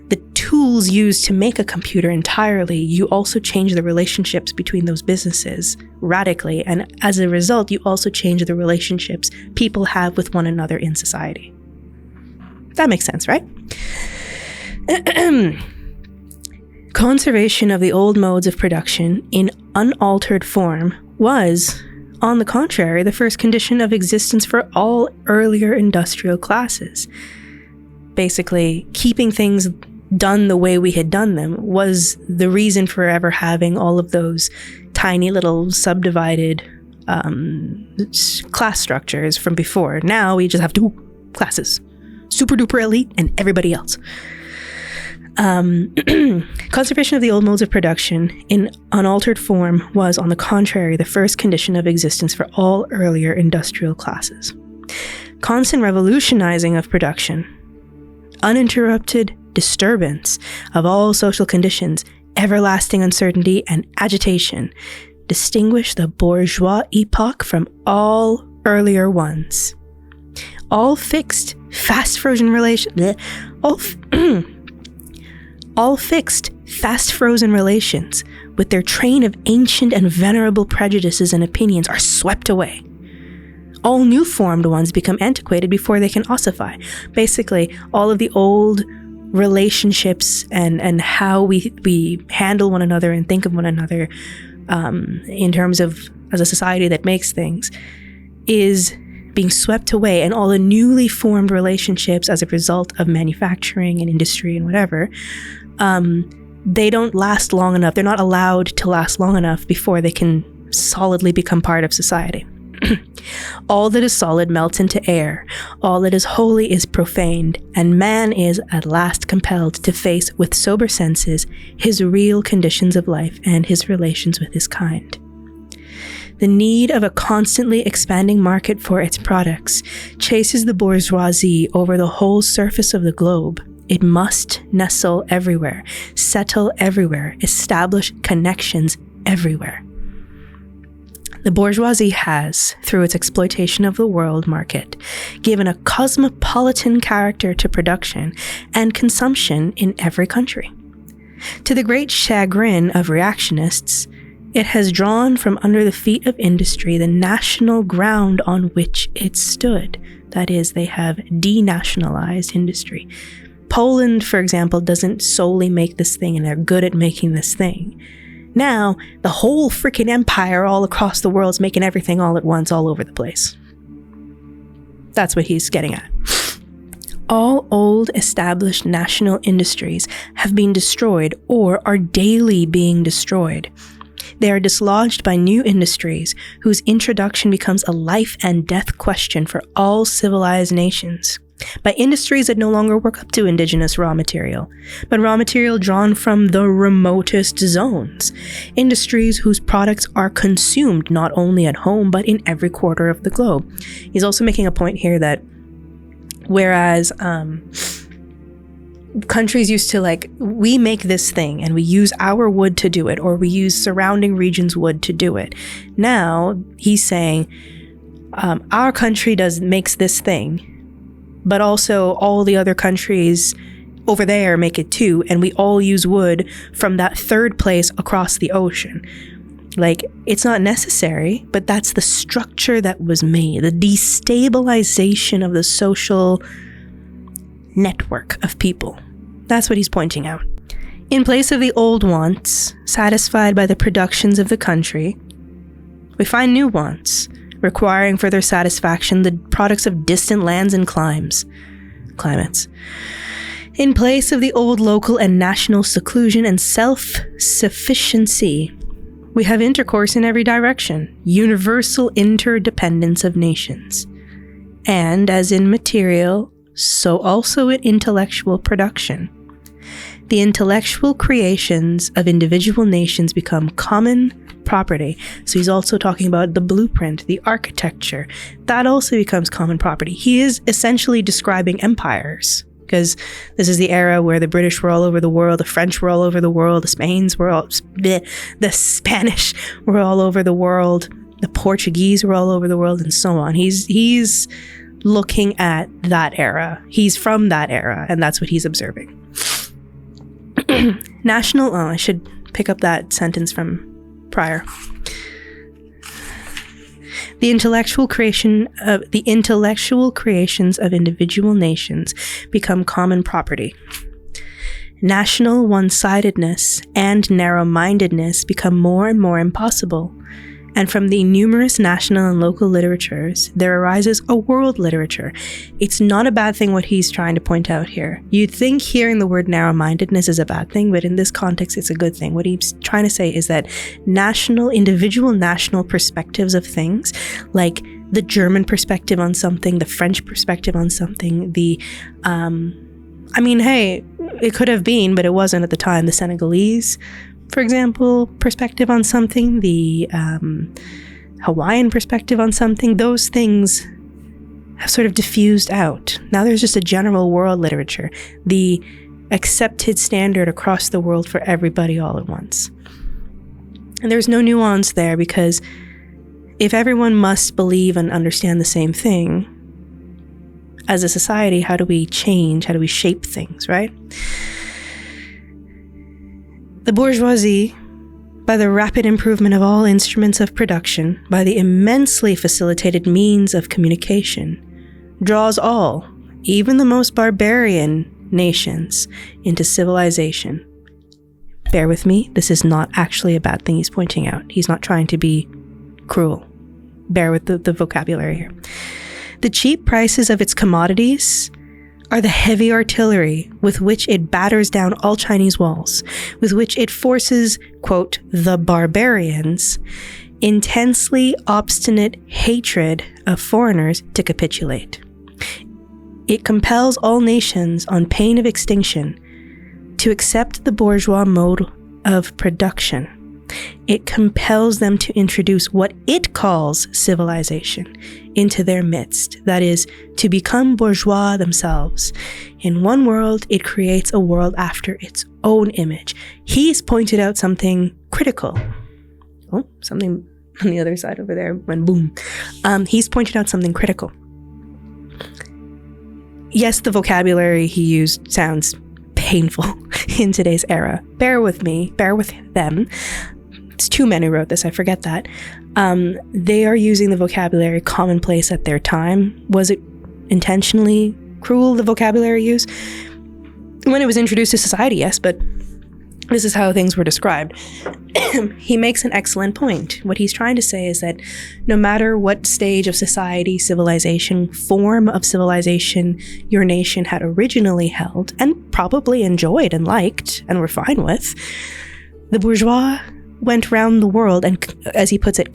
the tools used to make a computer entirely, you also change the relationships between those businesses radically. And as a result, you also change the relationships people have with one another in society. That makes sense, right? Conservation of the old modes of production in unaltered form was, on the contrary, the first condition of existence for all earlier industrial classes. Basically, keeping things done the way we had done them was the reason for ever having all of those tiny little subdivided class structures from before. Now we just have two classes. super duper elite and everybody else. Conservation of the old modes of production in unaltered form was, on the contrary, the first condition of existence for all earlier industrial classes. Constant revolutionizing of production, uninterrupted disturbance of all social conditions, everlasting uncertainty and agitation distinguish the bourgeois epoch from all earlier ones. All fixed, fast-frozen relations... all fixed, fast-frozen relations with their train of ancient and venerable prejudices and opinions are swept away. All new-formed ones become antiquated before they can ossify. Basically, all of the old relationships and how we handle one another and think of one another in terms of as a society that makes things is being swept away, and all the newly formed relationships as a result of manufacturing and industry and whatever, they don't last long enough. They're not allowed to last long enough before they can solidly become part of society. All that is solid melts into air. All that is holy is profaned, and man is at last compelled to face with sober senses his real conditions of life and his relations with his kind. The need of a constantly expanding market for its products chases the bourgeoisie over the whole surface of the globe. It must nestle everywhere, settle everywhere, establish connections everywhere. The bourgeoisie has, through its exploitation of the world market, given a cosmopolitan character to production and consumption in every country. To the great chagrin of reactionists, it has drawn from under the feet of industry the national ground on which it stood. That is, they have denationalized industry. Poland, for example, doesn't solely make this thing, and they're good at making this thing. Now, the whole freaking empire all across the world is making everything all at once, all over the place. That's what he's getting at. All old established national industries have been destroyed or are daily being destroyed. They are dislodged by new industries whose introduction becomes a life and death question for all civilized nations. By industries that no longer work up to indigenous raw material, but raw material drawn from the remotest zones. Industries whose products are consumed not only at home, but in every quarter of the globe. He's also making a point here that whereas countries used to we make this thing and we use our wood to do it, or we use surrounding regions' wood to do it. Now he's saying our country makes this thing, but also all the other countries over there make it too, and we all use wood from that third place across the ocean. It's not necessary, but that's the structure that was made, the destabilization of the social network of people. That's what he's pointing out. In place of the old wants, satisfied by the productions of the country, we find new wants, requiring for their satisfaction the products of distant lands and climates. In place of the old local and national seclusion and self-sufficiency, we have intercourse in every direction, universal interdependence of nations. And as in material, so also in intellectual production. The intellectual creations of individual nations become common property. So he's also talking about the blueprint, the architecture. That also becomes common property. He is essentially describing empires, because this is the era where the British were all over the world, the French were all over the world, the Spanish were all over the world, the Portuguese were all over the world, and so on. He's looking at that era. He's from that era, and that's what he's observing. I should pick up that sentence from prior. The intellectual creations of individual nations become common property. National one-sidedness and narrow-mindedness become more and more impossible, And from the numerous national and local literatures, there arises a world literature. It's not a bad thing what he's trying to point out here. You'd think hearing the word narrow-mindedness is a bad thing, but in this context, it's a good thing. What he's trying to say is that individual national perspectives of things, like the German perspective on something, the French perspective on something, hey, it could have been, but it wasn't at the time, the Senegalese, for example, perspective on something, the Hawaiian perspective on something, those things have sort of diffused out. Now there's just a general world literature, the accepted standard across the world for everybody all at once. And there's no nuance there, because if everyone must believe and understand the same thing, as a society, how do we change? How do we shape things, right? The bourgeoisie, by the rapid improvement of all instruments of production, by the immensely facilitated means of communication, draws all, even the most barbarian nations, into civilization. Bear with me, this is not actually a bad thing he's pointing out. He's not trying to be cruel. Bear with the vocabulary here. The cheap prices of its commodities are the heavy artillery with which it batters down all Chinese walls, with which it forces, quote, the barbarians, intensely obstinate hatred of foreigners to capitulate. It compels all nations on pain of extinction to accept the bourgeois mode of production. It compels them to introduce what it calls civilization into their midst, that is, to become bourgeois themselves. In one world, it creates a world after its own image. He's pointed out something critical. Oh, something on the other side over there went boom. He's pointed out something critical. Yes, the vocabulary he used sounds painful in today's era. Bear with me, bear with them. It's two men who wrote this, I forget that. They are using the vocabulary commonplace at their time. Was it intentionally cruel, the vocabulary used? When it was introduced to society, yes, but this is how things were described. He makes an excellent point. What he's trying to say is that no matter what stage of society, civilization, form of civilization your nation had originally held, and probably enjoyed and liked and were fine with, the bourgeois went round the world and, as he puts it,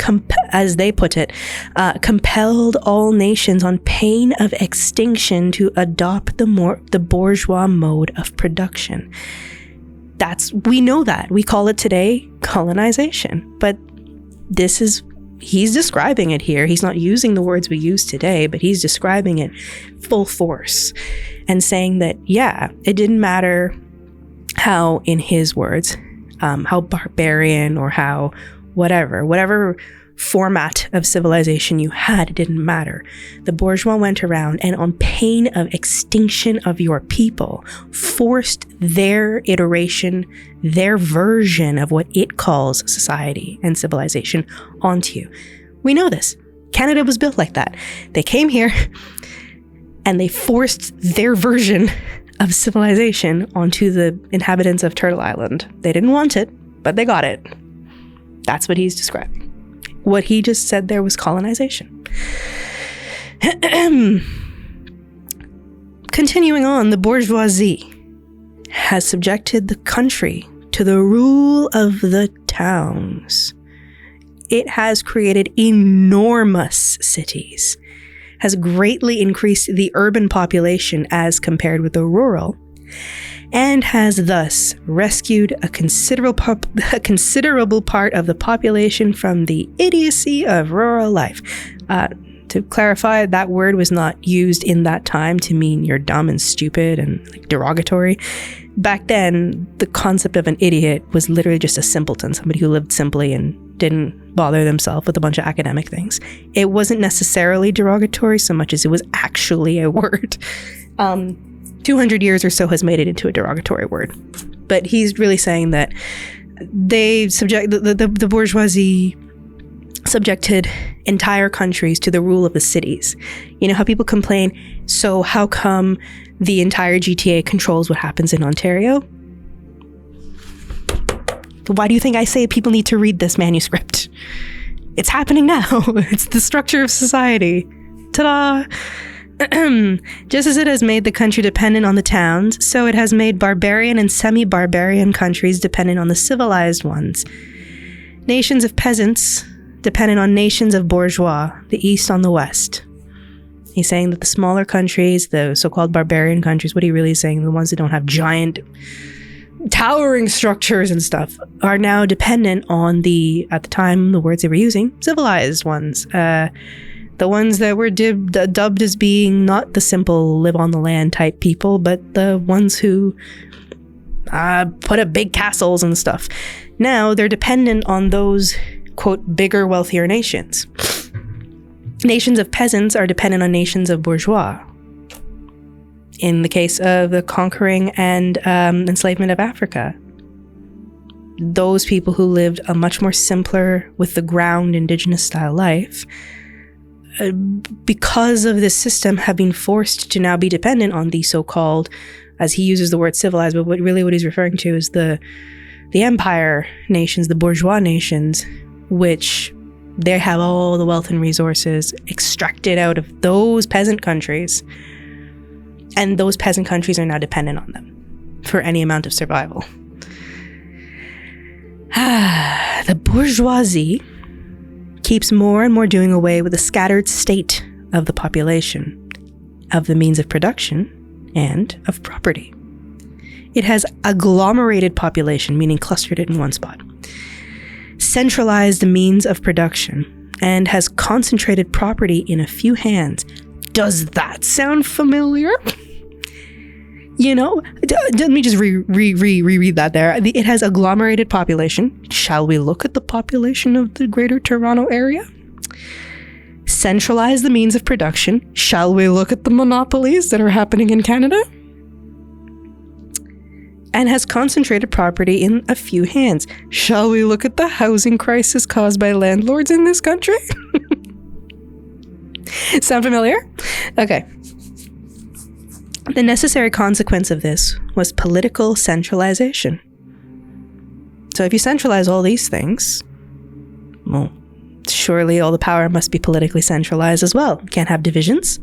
compelled all nations on pain of extinction to adopt the bourgeois mode of production. We know that. We call it today colonization. But he's describing it here. He's not using the words we use today, but he's describing it full force and saying that, yeah, it didn't matter how, in his words, how barbarian or how whatever format of civilization you had, it didn't matter. The bourgeois went around and, on pain of extinction of your people, forced their iteration, their version of what it calls society and civilization onto you. We know this. Canada was built like that. They came here and they forced their version of civilization onto the inhabitants of Turtle Island. They didn't want it, but they got it. That's what he's describing. What he just said there was colonization. Continuing on, the bourgeoisie has subjected the country to the rule of the towns. It has created enormous cities, has greatly increased the urban population as compared with the rural, and has thus rescued a considerable part of the population from the idiocy of rural life. To clarify, that word was not used in that time to mean you're dumb and stupid and derogatory. Back then, the concept of an idiot was literally just a simpleton, somebody who lived simply and didn't bother themselves with a bunch of academic things. It wasn't necessarily derogatory so much as it was actually a word. 200 years or so has made it into a derogatory word. But he's really saying that the bourgeoisie subjected entire countries to the rule of the cities. You know how people complain, so how come the entire GTA controls what happens in Ontario? Why do you think I say people need to read this manuscript? It's happening now. It's the structure of society. Ta-da! Just as it has made the country dependent on the towns, so it has made barbarian and semi-barbarian countries dependent on the civilized ones. Nations of peasants dependent on nations of bourgeois, the East on the West. He's saying that the smaller countries, the so-called barbarian countries, what he really is saying, the ones that don't have giant towering structures and stuff, are now dependent on at the time, the words they were using, civilized ones. The ones that were dubbed as being not the simple live on the land type people, but the ones who put up big castles and stuff. Now they're dependent on those, quote, bigger, wealthier nations. Nations of peasants are dependent on nations of bourgeois. In the case of the conquering and enslavement of Africa, those people who lived a much more simpler, with the ground, indigenous style life, because of this system, have been forced to now be dependent on the so-called, as he uses the word civilized, but what he's referring to is the empire nations, the bourgeois nations, which they have all the wealth and resources extracted out of those peasant countries. And those peasant countries are now dependent on them for any amount of survival. The bourgeoisie keeps more and more doing away with the scattered state of the population, of the means of production, and of property. It has agglomerated population, meaning clustered it in one spot, centralized the means of production, and has concentrated property in a few hands. Does that sound familiar? You know, let me just reread that there. It has agglomerated population. Shall we look at the population of the Greater Toronto Area? Centralize the means of production. Shall we look at the monopolies that are happening in Canada? And has concentrated property in a few hands. Shall we look at the housing crisis caused by landlords in this country? Sound familiar? Okay. The necessary consequence of this was political centralization. So if you centralize all these things, well, surely all the power must be politically centralized as well. You can't have divisions.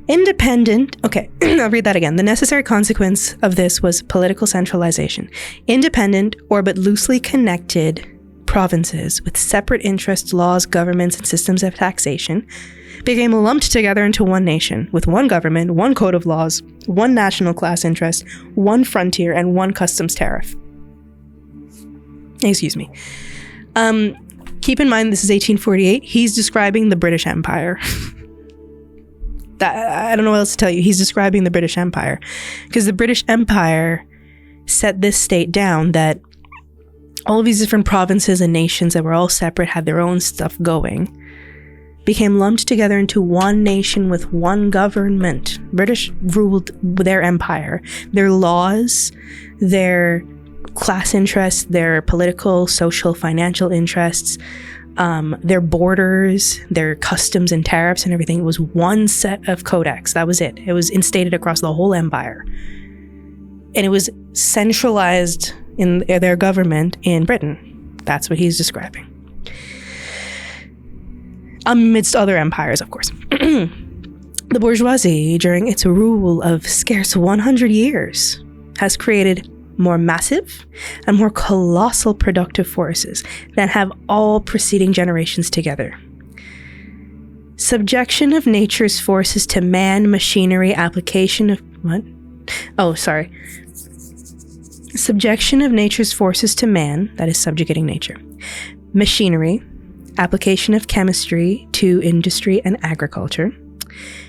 Okay, I'll read that again. The necessary consequence of this was political centralization. Independent, or but loosely connected provinces with separate interests, laws, governments, and systems of taxation became lumped together into one nation, with one government, one code of laws, one national class interest, one frontier, and one customs tariff. Excuse me. Keep in mind, this is 1848. He's describing the British Empire. I don't know what else to tell you. He's describing the British Empire. Because the British Empire set this state down that all of these different provinces and nations that were all separate, had their own stuff going, became lumped together into one nation with one government. British ruled their empire. Their laws, their class interests, their political, social, financial interests, their borders, their customs and tariffs and everything. It was one set of codex. That was it. It was instated across the whole empire. And it was centralized in their government in Britain. That's what he's describing. Amidst other empires, of course. The bourgeoisie, during its rule of scarce 100 years, has created more massive and more colossal productive forces than have all preceding generations together. Subjection of nature's forces to man, machinery, application of... what? Oh, sorry. Subjection of nature's forces to man, that is subjugating nature. Machinery, application of chemistry to industry and agriculture,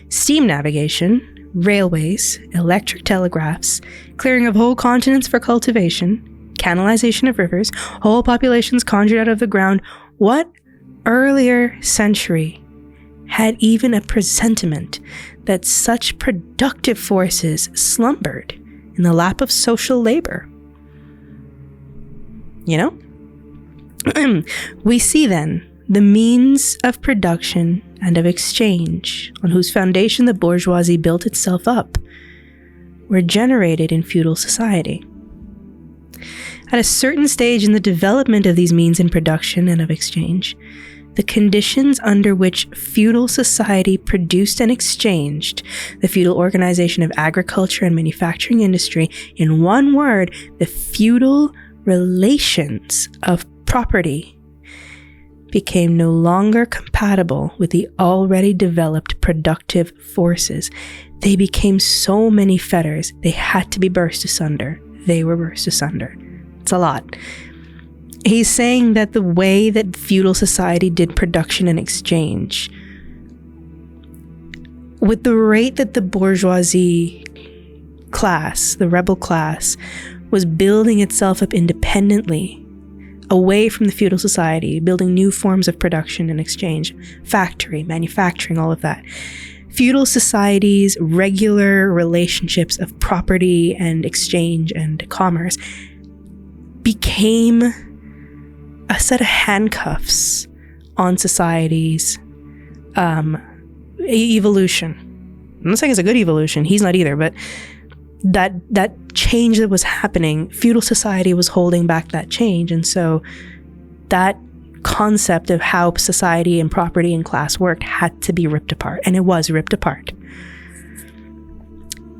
steam navigation, railways, electric telegraphs, clearing of whole continents for cultivation, canalization of rivers, whole populations conjured out of the ground. What earlier century had even a presentiment that such productive forces slumbered in the lap of social labor? You know? We see then the means of production and of exchange, on whose foundation the bourgeoisie built itself up, were generated in feudal society. At a certain stage in the development of these means in production and of exchange, the conditions under which feudal society produced and exchanged, the feudal organization of agriculture and manufacturing industry, in one word, the feudal relations of property, became no longer compatible with the already developed productive forces. They became so many fetters, they had to be burst asunder. They were burst asunder. It's a lot. He's saying that the way that feudal society did production and exchange, with the rate that the bourgeoisie class, the rebel class, was building itself up independently, away from the feudal society, building new forms of production and exchange, factory, manufacturing, all of that. Feudal society's regular relationships of property and exchange and commerce became a set of handcuffs on society's evolution. I'm not saying it's a good evolution. He's not either, but that change that was happening, feudal society was holding back that change. And so that concept of how society and property and class worked had to be ripped apart. And it was ripped apart.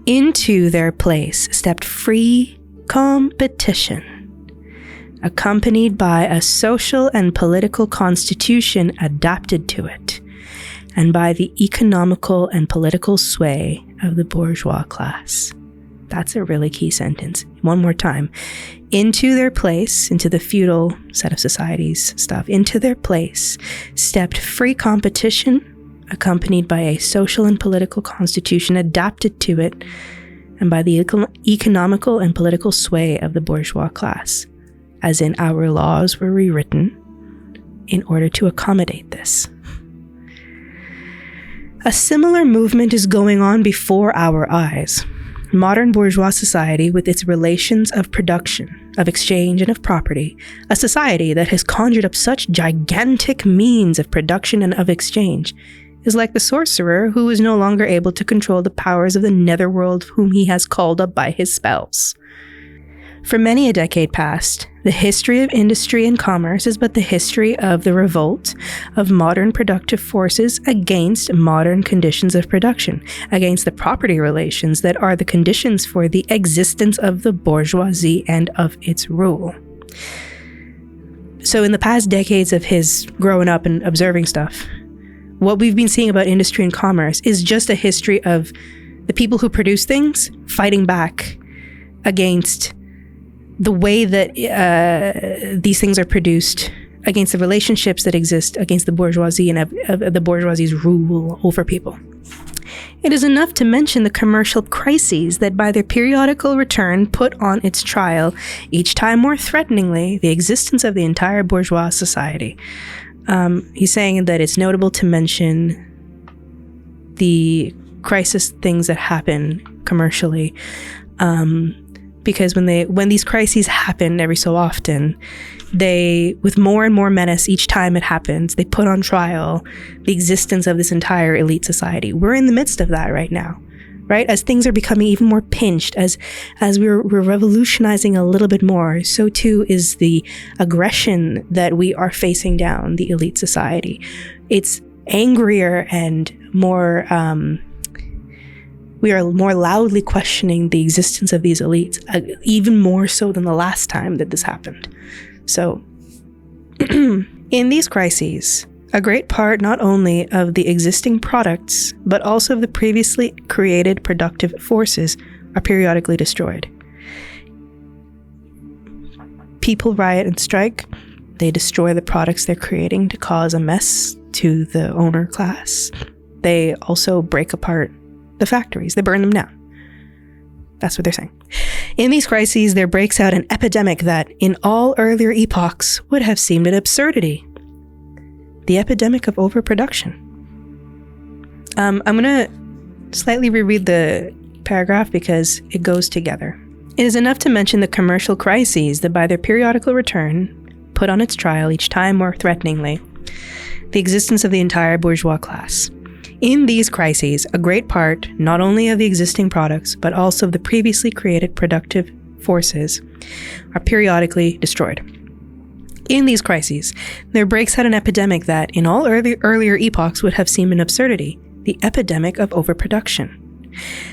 Into their place stepped free competition, accompanied by a social and political constitution adapted to it, and by the economical and political sway of the bourgeois class. That's a really key sentence. One more time. Into their place, into the feudal set of societies stuff, into their place stepped free competition, accompanied by a social and political constitution adapted to it, and by the economical and political sway of the bourgeois class, as in our laws were rewritten in order to accommodate this. A similar movement is going on before our eyes. Modern bourgeois society, with its relations of production, of exchange, and of property, a society that has conjured up such gigantic means of production and of exchange, is like the sorcerer who is no longer able to control the powers of the netherworld whom he has called up by his spells. For many a decade past, the history of industry and commerce is but the history of the revolt of modern productive forces against modern conditions of production, against the property relations that are the conditions for the existence of the bourgeoisie and of its rule. So in the past decades of his growing up and observing stuff, what we've been seeing about industry and commerce is just a history of the people who produce things fighting back against the way that these things are produced, against the relationships that exist against the bourgeoisie and of the bourgeoisie's rule over people. It is enough to mention the commercial crises that by their periodical return put on its trial, each time more threateningly, the existence of the entire bourgeois society. He's saying that it's notable to mention the crisis things that happen commercially, because when these crises happen every so often, they, with more and more menace each time it happens, they put on trial the existence of this entire elite society. We're in the midst of that right now, right? As things are becoming even more pinched, as we're revolutionizing a little bit more, so too is the aggression that we are facing down the elite society. It's angrier and more, we are more loudly questioning the existence of these elites, even more so than the last time that this happened. So, in these crises, a great part not only of the existing products, but also of the previously created productive forces are periodically destroyed. People riot and strike. They destroy the products they're creating to cause a mess to the owner class. They also break apart the factories. They burn them down. That's what they're saying. In these crises, there breaks out an epidemic that, in all earlier epochs, would have seemed an absurdity. The epidemic of overproduction. I'm going to slightly reread the paragraph because it goes together. It is enough to mention the commercial crises that by their periodical return put on its trial each time more threateningly the existence of the entire bourgeois class. In these crises, a great part, not only of the existing products, but also of the previously created productive forces, are periodically destroyed. In these crises, there breaks out an epidemic that, in all earlier epochs, would have seemed an absurdity: the epidemic of overproduction.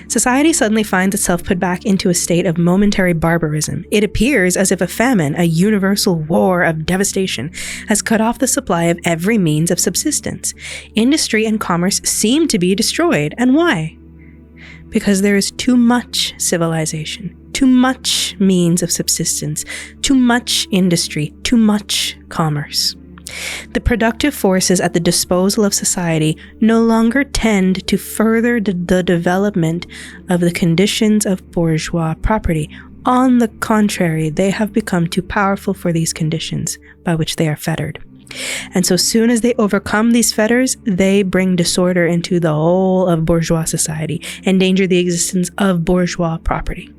Society suddenly finds itself put back into a state of momentary barbarism. It appears as if a famine, a universal war of devastation, has cut off the supply of every means of subsistence. Industry and commerce seem to be destroyed. And why? Because there is too much civilization, too much means of subsistence, too much industry, too much commerce. The productive forces at the disposal of society no longer tend to further the development of the conditions of bourgeois property. On the contrary, they have become too powerful for these conditions by which they are fettered. And so soon as they overcome these fetters, they bring disorder into the whole of bourgeois society, endanger the existence of bourgeois property.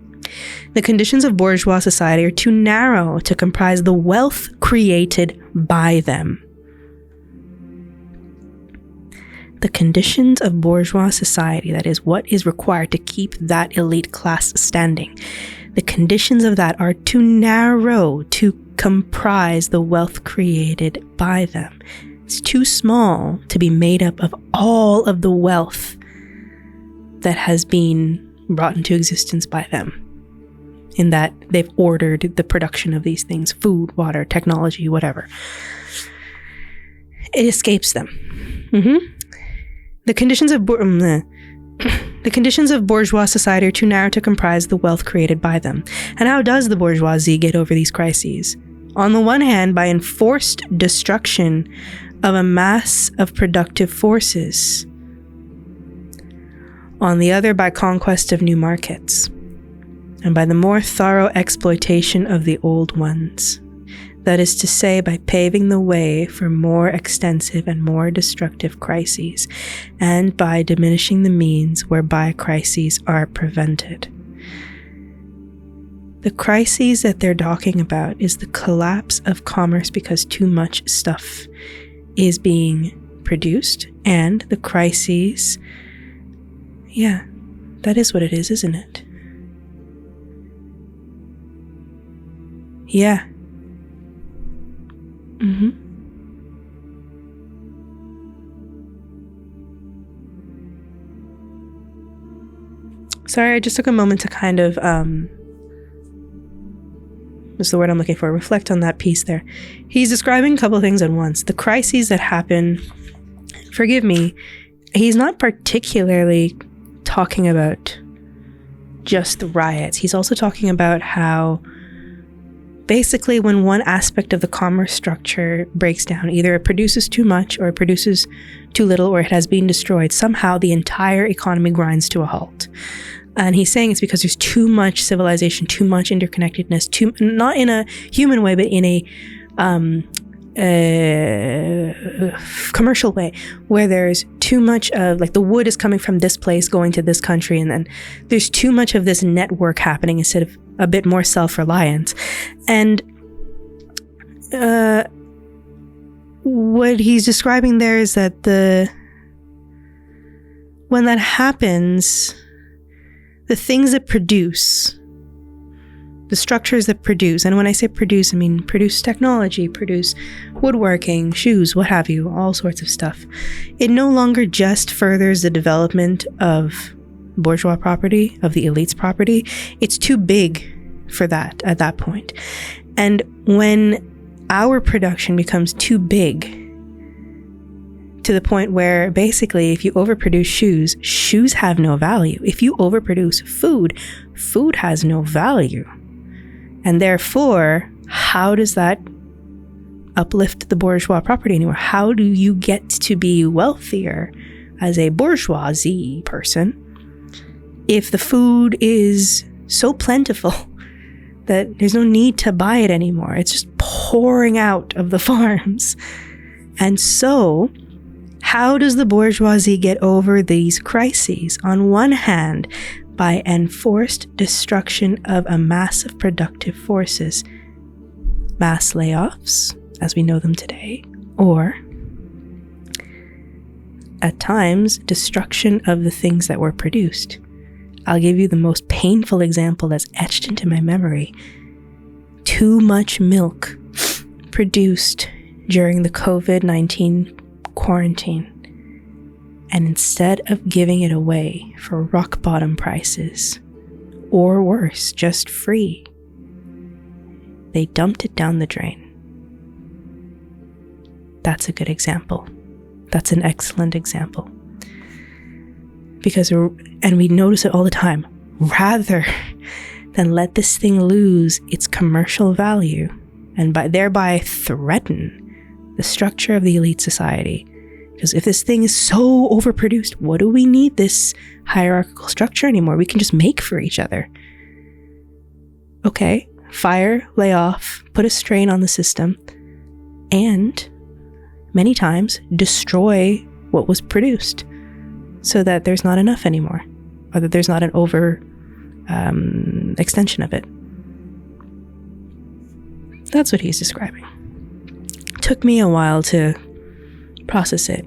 The conditions of bourgeois society are too narrow to comprise the wealth created by them. The conditions of bourgeois society, that is what is required to keep that elite class standing, the conditions of that are too narrow to comprise the wealth created by them. It's too small to be made up of all of the wealth that has been brought into existence by them, in that they've ordered the production of these things: food, water, technology, whatever. It escapes them. The conditions of bourgeois society are too narrow to comprise the wealth created by them. And how does the bourgeoisie get over these crises? On the one hand, by enforced destruction of a mass of productive forces. On the other, by conquest of new markets. And by the more thorough exploitation of the old ones. That is to say, by paving the way for more extensive and more destructive crises, and by diminishing the means whereby crises are prevented. The crises that they're talking about is the collapse of commerce because too much stuff is being produced, and the crises, yeah, that is what it is, isn't it? Yeah. Sorry, I just took a moment to kind of, what's the word I'm looking for? Reflect on that piece there. He's describing a couple of things at once. The crises that happen, forgive me, he's not particularly talking about just the riots. He's also talking about how basically when one aspect of the commerce structure breaks down, either it produces too much or it produces too little or it has been destroyed, somehow the entire economy grinds to a halt. And he's saying it's because there's too much civilization, too much interconnectedness, not in a human way, but in a commercial way, where there's too much of, like, the wood is coming from this place going to this country, and then there's too much of this network happening instead of a bit more self-reliance. And what he's describing there is that when that happens, the things that produce, the structures that produce, and when I say produce, I mean produce technology, produce woodworking, shoes, what have you, all sorts of stuff. It no longer just furthers the development of bourgeois property, of the elite's property. It's too big for that at that point. And when our production becomes too big, to the point where basically if you overproduce shoes, shoes have no value. If you overproduce food, food has no value. And therefore, how does that uplift the bourgeois property anymore? How do you get to be wealthier as a bourgeoisie person if the food is so plentiful that there's no need to buy it anymore? It's just pouring out of the farms. And so, how does the bourgeoisie get over these crises? On one hand, by enforced destruction of a mass of productive forces, mass layoffs, as we know them today, or at times, destruction of the things that were produced. I'll give you the most painful example that's etched into my memory. Too much milk produced during the COVID-19 quarantine. And instead of giving it away for rock bottom prices, or worse, just free, they dumped it down the drain. That's a good example. That's an excellent example. And we notice it all the time, rather than let this thing lose its commercial value and thereby threaten the structure of the elite society. Because if this thing is so overproduced, what do we need this hierarchical structure anymore? We can just make for each other. Okay, fire, lay off, put a strain on the system, and many times destroy what was produced so that there's not enough anymore, or that there's not an over extension of it. That's what he's describing. Took me a while to process it.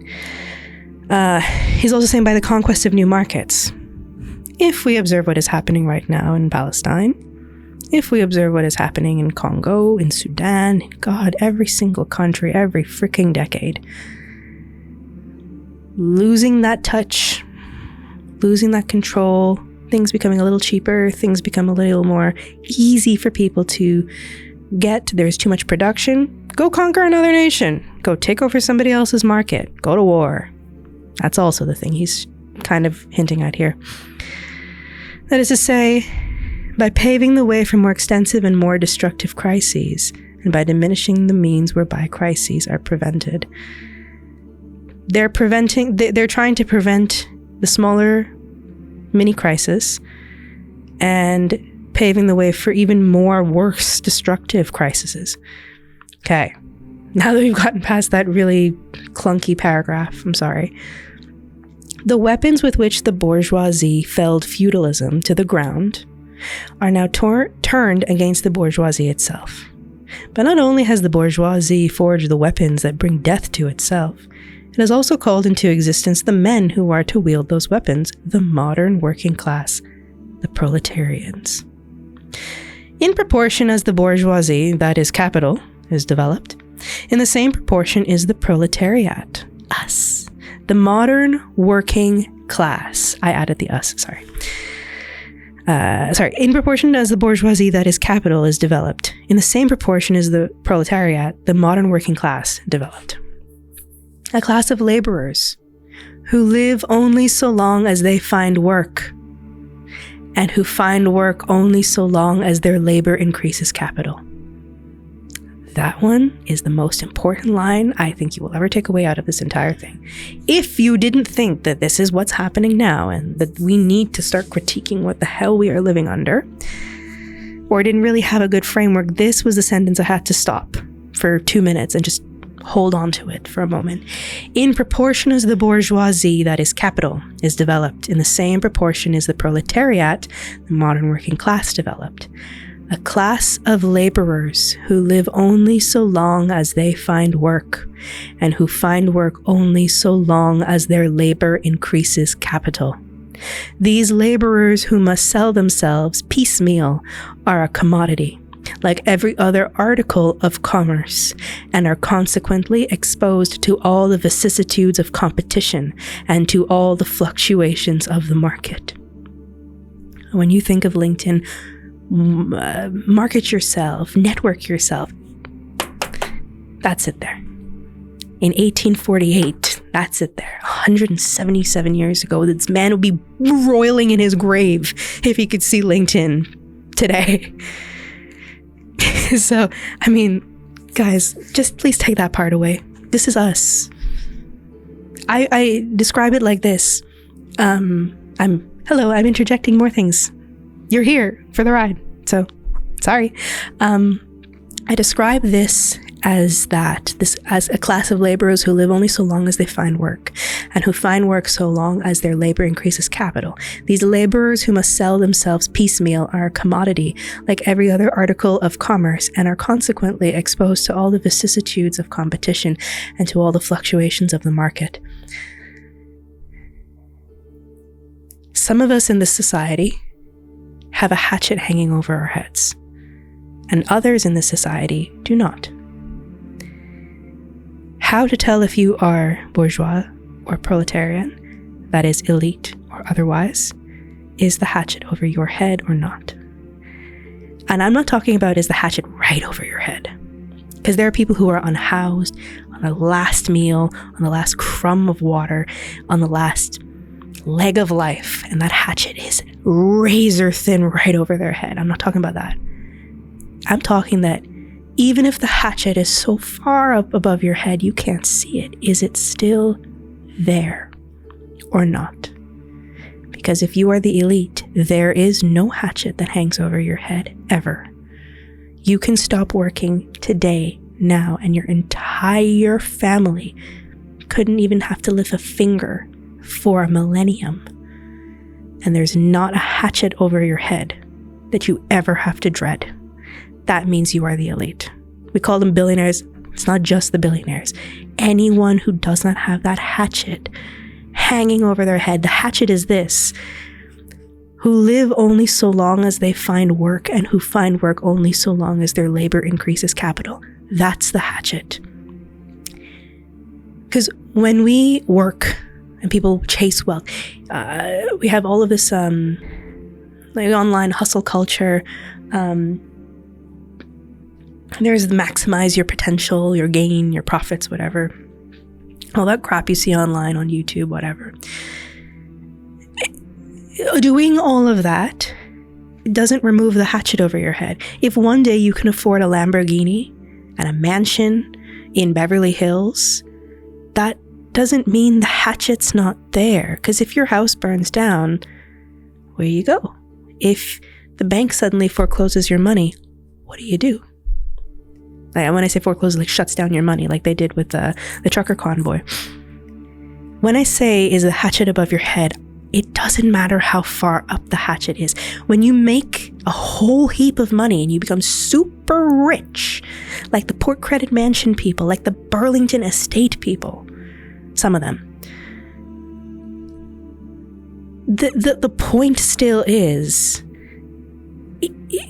He's also saying by the conquest of new markets. If we observe what is happening right now in Palestine, if we observe what is happening in Congo, in Sudan, God, every single country, every freaking decade, losing that touch, losing that control, things becoming a little cheaper, things become a little more easy for people to get. There's too much production. Go conquer another nation. Go take over somebody else's market. Go to war. That's also the thing he's kind of hinting at here. That is to say, by paving the way for more extensive and more destructive crises, and by diminishing the means whereby crises are prevented. They're trying to prevent the smaller mini crisis and paving the way for even more worse destructive crises. Okay, now that we've gotten past that really clunky paragraph, I'm sorry. The weapons with which the bourgeoisie felled feudalism to the ground are now turned against the bourgeoisie itself. But not only has the bourgeoisie forged the weapons that bring death to itself, it has also called into existence the men who are to wield those weapons, the modern working class, the proletarians. In proportion as the bourgeoisie, that is capital, is developed, in the same proportion is the proletariat, us, the modern working class. I added the us, sorry. In proportion as the bourgeoisie, that is capital, is developed, in the same proportion is the proletariat, the modern working class, developed. A class of laborers who live only so long as they find work, and who find work only so long as their labor increases capital. That one is the most important line I think you will ever take away out of this entire thing. If you didn't think that this is what's happening now and that we need to start critiquing what the hell we are living under, or didn't really have a good framework, this was the sentence I had to stop for 2 minutes and just hold on to it for a moment. In proportion as the bourgeoisie, that is capital, is developed, in the same proportion is the proletariat, the modern working class, developed. A class of laborers who live only so long as they find work, and who find work only so long as their labor increases capital. These laborers who must sell themselves piecemeal are a commodity, like every other article of commerce, and are consequently exposed to all the vicissitudes of competition and to all the fluctuations of the market. When you think of LinkedIn, market yourself, network yourself, that's it there. In 1848, that's it there. 177 years ago, this man would be roiling in his grave if he could see LinkedIn today. So, I mean, guys, just please take that part away. This is us. I describe it like this. I'm interjecting more things. You're here for the ride. So, sorry. I describe this as a class of laborers who live only so long as they find work, and who find work so long as their labor increases capital. These laborers who must sell themselves piecemeal are a commodity, like every other article of commerce, and are consequently exposed to all the vicissitudes of competition and to all the fluctuations of the market. Some of us in this society have a hatchet hanging over our heads, and others in this society do not. How to tell if you are bourgeois or proletarian, that is elite or otherwise, is the hatchet over your head or not? And I'm not talking about is the hatchet right over your head. Because there are people who are unhoused, on the last meal, on the last crumb of water, on the last leg of life, and that hatchet is razor thin right over their head. I'm not talking about that. I'm talking that even if the hatchet is so far up above your head you can't see it, is it still there or not? Because if you are the elite, there is no hatchet that hangs over your head ever. You can stop working today, now, and your entire family couldn't even have to lift a finger for a millennium. And there's not a hatchet over your head that you ever have to dread. That means you are the elite. We call them billionaires. It's not just the billionaires. Anyone who does not have that hatchet hanging over their head, the hatchet is this: who live only so long as they find work, and who find work only so long as their labor increases capital. That's the hatchet. Because when we work and people chase wealth, we have all of this like online hustle culture. There's the maximize your potential, your gain, your profits, whatever. All that crap you see online on YouTube, whatever. Doing all of that doesn't remove the hatchet over your head. If one day you can afford a Lamborghini and a mansion in Beverly Hills, that doesn't mean the hatchet's not there. Because if your house burns down, where you go? If the bank suddenly forecloses your money, what do? Like, when I say foreclose, like shuts down your money, like they did with the trucker convoy. When I say is the hatchet above your head, it doesn't matter how far up the hatchet is. When you make a whole heap of money and you become super rich, like the Port Credit Mansion people, like the Burlington Estate people, some of them, the point still is,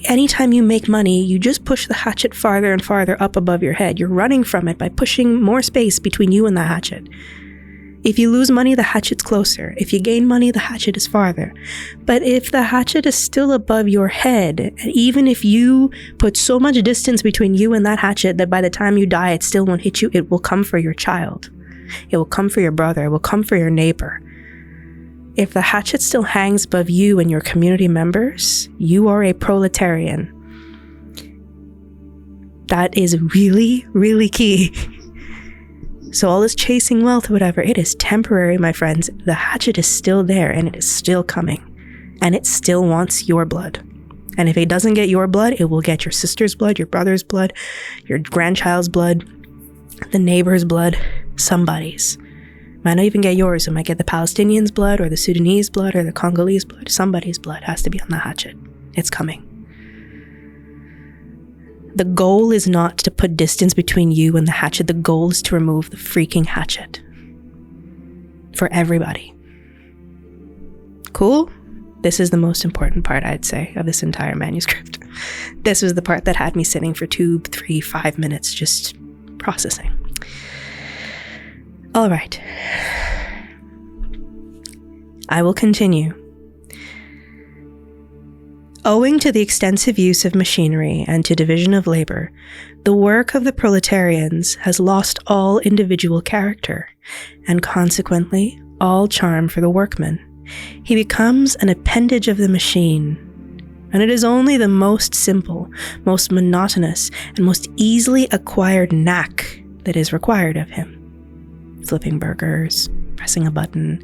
anytime you make money, you just push the hatchet farther and farther up above your head. You're running from it by pushing more space between you and the hatchet. If you lose money, the hatchet's closer. If you gain money, the hatchet is farther. But if the hatchet is still above your head, and even if you put so much distance between you and that hatchet that by the time you die it still won't hit you, it will come for your child. It will come for your brother. It will come for your neighbor. If the hatchet still hangs above you and your community members, you are a proletarian. That is really, really key. So all this chasing wealth, whatever, it is temporary, my friends. The hatchet is still there and it is still coming. And it still wants your blood. And if it doesn't get your blood, it will get your sister's blood, your brother's blood, your grandchild's blood, the neighbor's blood, somebody's. Might not even get yours. It might get the Palestinians' blood or the Sudanese blood or the Congolese blood. Somebody's blood has to be on the hatchet. It's coming. The goal is not to put distance between you and the hatchet. The goal is to remove the freaking hatchet. For everybody. Cool? This is the most important part, I'd say, of this entire manuscript. This was the part that had me sitting for 2, 3, 5 minutes just processing. All right. I will continue. Owing to the extensive use of machinery and to division of labor, the work of the proletarians has lost all individual character, and consequently, all charm for the workman. He becomes an appendage of the machine, and it is only the most simple, most monotonous, and most easily acquired knack that is required of him. Flipping burgers, pressing a button,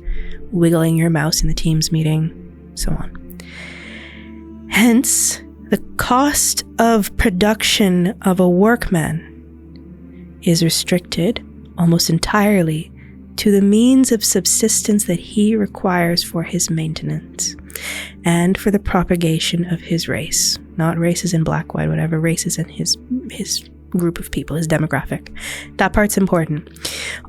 wiggling your mouse in the Teams meeting, so on. Hence, the cost of production of a workman is restricted almost entirely to the means of subsistence that he requires for his maintenance and for the propagation of his race. Not races in black, white, whatever, races in his group of people, his demographic. That part's important.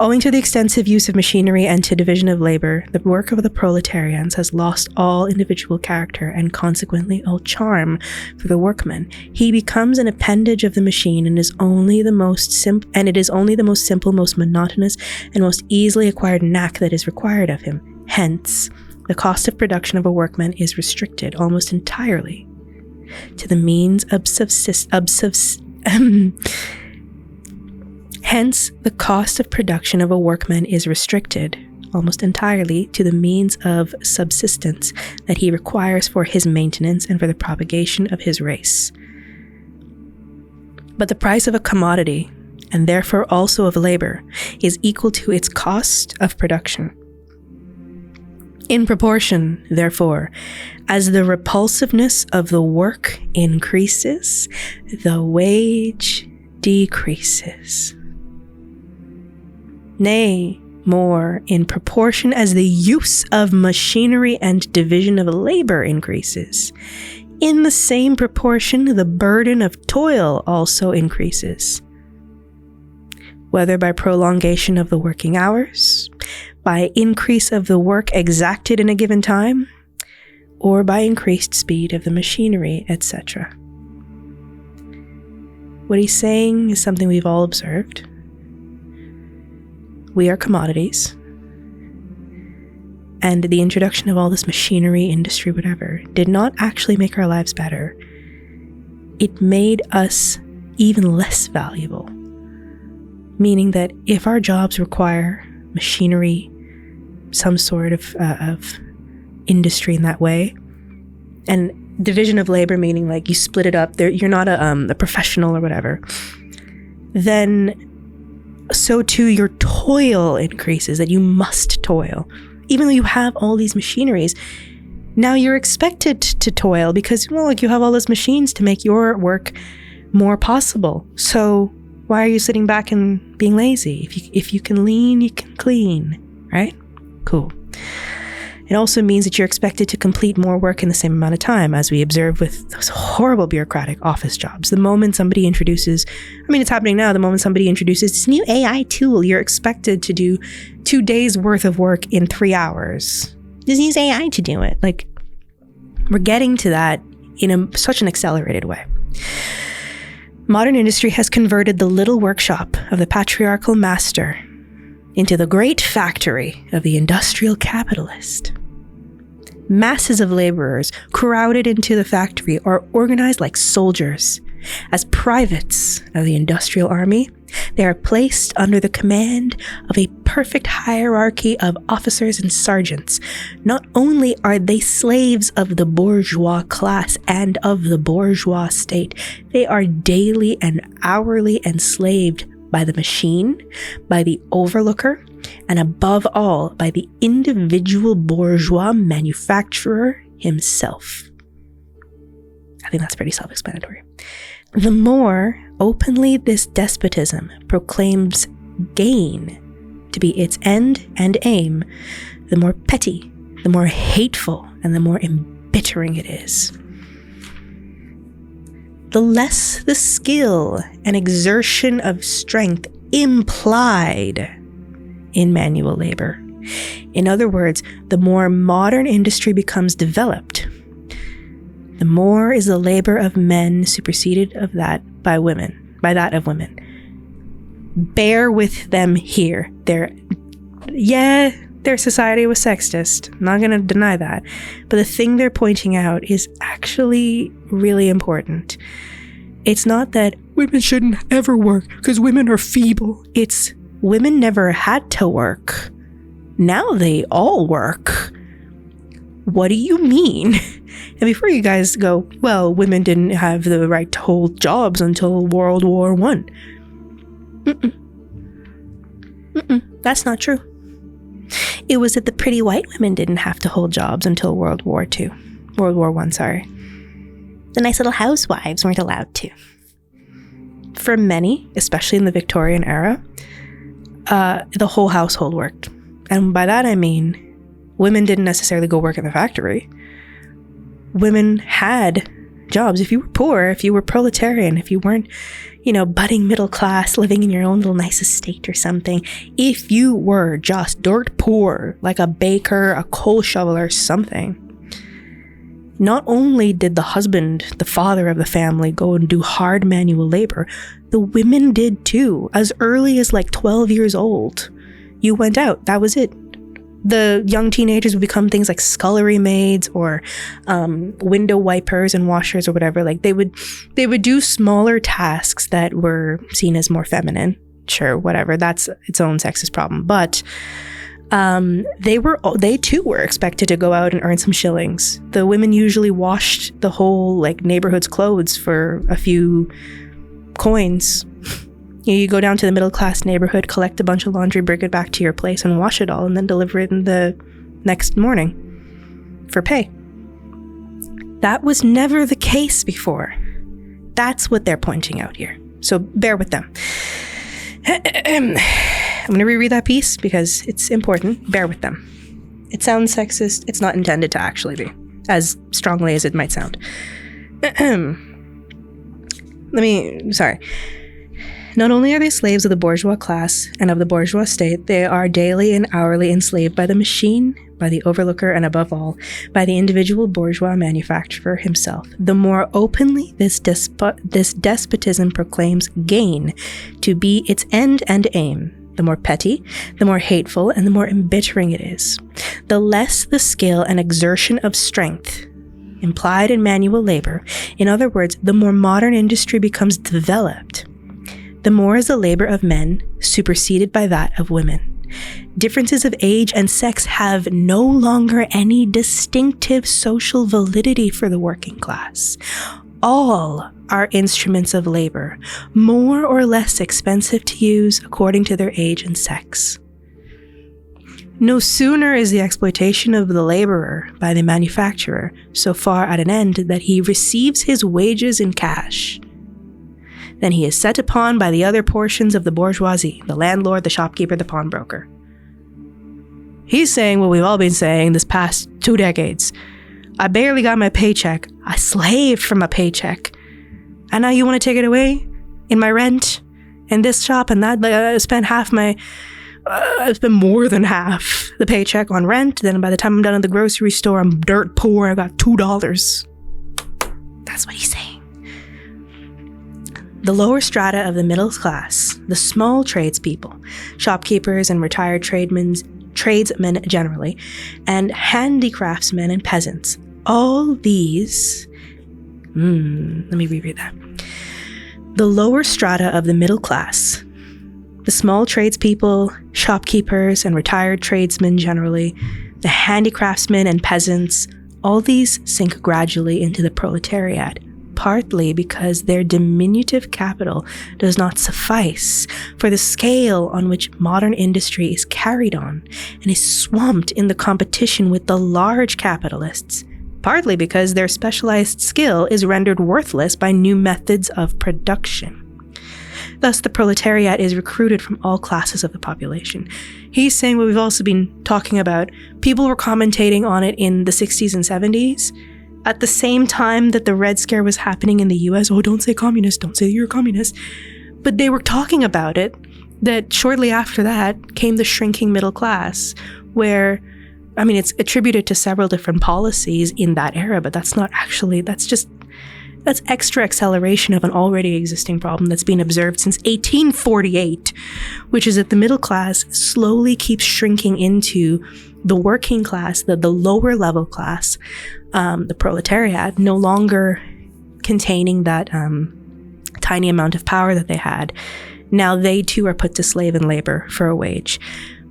Owing to the extensive use of machinery and to division of labor, the work of the proletarians has lost all individual character and consequently all charm for the workman. He becomes an appendage of the machine and is only the most simple, most monotonous, and most easily acquired knack that is required of him. Hence, the cost of production of a workman is restricted almost entirely to the means of Hence, the cost of production of a workman is restricted almost entirely to the means of subsistence that he requires for his maintenance and for the propagation of his race. But the price of a commodity, and therefore also of labor, is equal to its cost of production. In proportion, therefore, as the repulsiveness of the work increases, the wage decreases. Nay, more, in proportion as the use of machinery and division of labor increases, in the same proportion the burden of toil also increases. Whether by prolongation of the working hours, by increase of the work exacted in a given time, or by increased speed of the machinery, etc. What he's saying is something we've all observed. We are commodities. And the introduction of all this machinery, industry, whatever, did not actually make our lives better. It made us even less valuable. Meaning that if our jobs require machinery, some sort of industry in that way, and division of labor, meaning like you split it up, you're not a professional or whatever, then so too your toil increases, that you must toil. Even though you have all these machineries, now you're expected to toil because, well, like you have all those machines to make your work more possible. So why are you sitting back and being lazy? If you can lean, you can clean, right? Cool. It also means that you're expected to complete more work in the same amount of time, as we observe with those horrible bureaucratic office jobs. The moment somebody introduces, it's happening now, the moment somebody introduces this new AI tool, you're expected to do 2 days worth of work in 3 hours. Just use AI to do it. Like, we're getting to that in such an accelerated way. Modern industry has converted the little workshop of the patriarchal master into the great factory of the industrial capitalist. Masses of laborers crowded into the factory are organized like soldiers. As privates of the industrial army, they are placed under the command of a perfect hierarchy of officers and sergeants. Not only are they slaves of the bourgeois class and of the bourgeois state, they are daily and hourly enslaved by the machine, by the overlooker, and above all, by the individual bourgeois manufacturer himself. I think that's pretty self-explanatory. The more openly this despotism proclaims gain to be its end and aim, the more petty, the more hateful, and the more embittering it is. The less the skill and exertion of strength implied in manual labor. In other words, the more modern industry becomes developed, the more is the labor of men superseded of that by that of women. Bear with them here. Their society was sexist. I'm not going to deny that. But the thing they're pointing out is actually really important. It's not that women shouldn't ever work because women are feeble. It's women never had to work. Now they all work. What do you mean? And before you guys go, well, women didn't have the right to hold jobs until World War I. That's not true. It was that the pretty white women didn't have to hold jobs until World War I. The nice little housewives weren't allowed to. For many, especially in the Victorian era, the whole household worked. And by that I mean, women didn't necessarily go work in the factory. Women had jobs, if you were poor, if you were proletarian, if you weren't, budding middle class, living in your own little nice estate or something, if you were just dirt poor, like a baker, a coal shoveler, something, not only did the husband, the father of the family, go and do hard manual labor, the women did too. As early as like 12 years old, you went out. That was it. The young teenagers would become things like scullery maids or window wipers and washers or whatever. Like they would do smaller tasks that were seen as more feminine. Sure, whatever. That's its own sexist problem. But they too were expected to go out and earn some shillings. The women usually washed the whole neighborhood's clothes for a few coins. You go down to the middle class neighborhood, collect a bunch of laundry, bring it back to your place and wash it all, and then deliver it in the next morning for pay. That was never the case before. That's what they're pointing out here. So bear with them. I'm going to reread that piece because it's important. Bear with them. It sounds sexist. It's not intended to actually be, as strongly as it might sound. Sorry. Not only are they slaves of the bourgeois class and of the bourgeois state, they are daily and hourly enslaved by the machine, by the overlooker, and above all, by the individual bourgeois manufacturer himself. The more openly this despotism proclaims gain to be its end and aim, the more petty, the more hateful, and the more embittering it is. The less the skill and exertion of strength implied in manual labor, in other words, the more modern industry becomes developed, the more is the labor of men superseded by that of women. Differences of age and sex have no longer any distinctive social validity for the working class. All are instruments of labor, more or less expensive to use according to their age and sex. No sooner is the exploitation of the laborer by the manufacturer so far at an end that he receives his wages in cash, then he is set upon by the other portions of the bourgeoisie, the landlord, the shopkeeper, the pawnbroker. He's saying what we've all been saying this past 2 decades. I barely got my paycheck. I slaved for my paycheck. And now you want to take it away? In my rent? In this shop and that? I spent more than half the paycheck on rent. Then by the time I'm done at the grocery store, I'm dirt poor. I got $2. That's what he's saying. The lower strata of the middle class, the small tradespeople, shopkeepers and retired tradesmen generally, and handicraftsmen and peasants, all these... let me reread that. The lower strata of the middle class, the small tradespeople, shopkeepers and retired tradesmen generally, the handicraftsmen and peasants, all these sink gradually into the proletariat, partly because their diminutive capital does not suffice for the scale on which modern industry is carried on and is swamped in the competition with the large capitalists, partly because their specialized skill is rendered worthless by new methods of production. Thus, the proletariat is recruited from all classes of the population. He's saying what we've also been talking about. People were commentating on it in the 60s and 70s. At the same time that the Red Scare was happening in the US, oh, don't say communist, don't say you're a communist. But they were talking about it, that shortly after that came the shrinking middle class, where, it's attributed to several different policies in that era, but that's extra acceleration of an already existing problem that's been observed since 1848, which is that the middle class slowly keeps shrinking into the working class, the lower level class, the proletariat, no longer containing that tiny amount of power that they had. Now they too are put to slave and labor for a wage.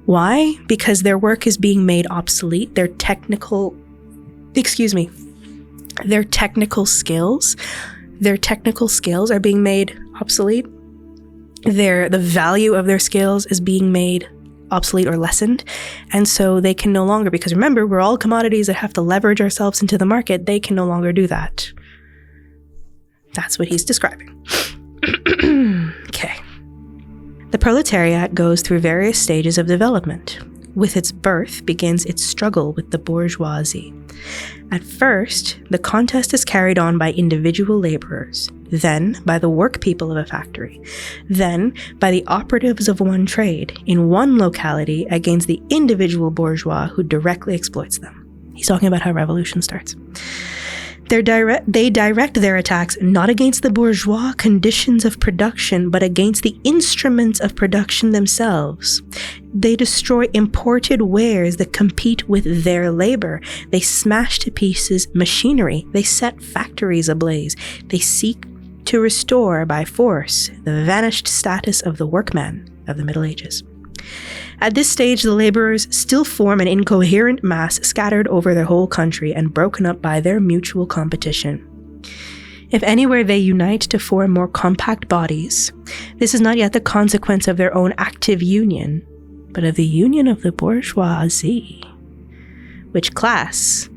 Why? Because their work is being made obsolete. Their technical skills are being made obsolete. The value of their skills is being made obsolete or lessened, and so they can no longer, because remember, we're all commodities that have to leverage ourselves into the market, they can no longer do that. That's what he's describing. Okay. The proletariat goes through various stages of development. with its birth begins its struggle with the bourgeoisie. At first, the contest is carried on by individual laborers, then by the work people of a factory, then by the operatives of one trade in one locality against the individual bourgeois who directly exploits them. He's talking about how revolution starts. They direct their attacks not against the bourgeois conditions of production, but against the instruments of production themselves. They destroy imported wares that compete with their labor. They smash to pieces machinery. They set factories ablaze. They seek to restore by force the vanished status of the workman of the Middle Ages. At this stage, the laborers still form an incoherent mass scattered over their whole country and broken up by their mutual competition. If anywhere they unite to form more compact bodies, this is not yet the consequence of their own active union, but of the union of the bourgeoisie, which class,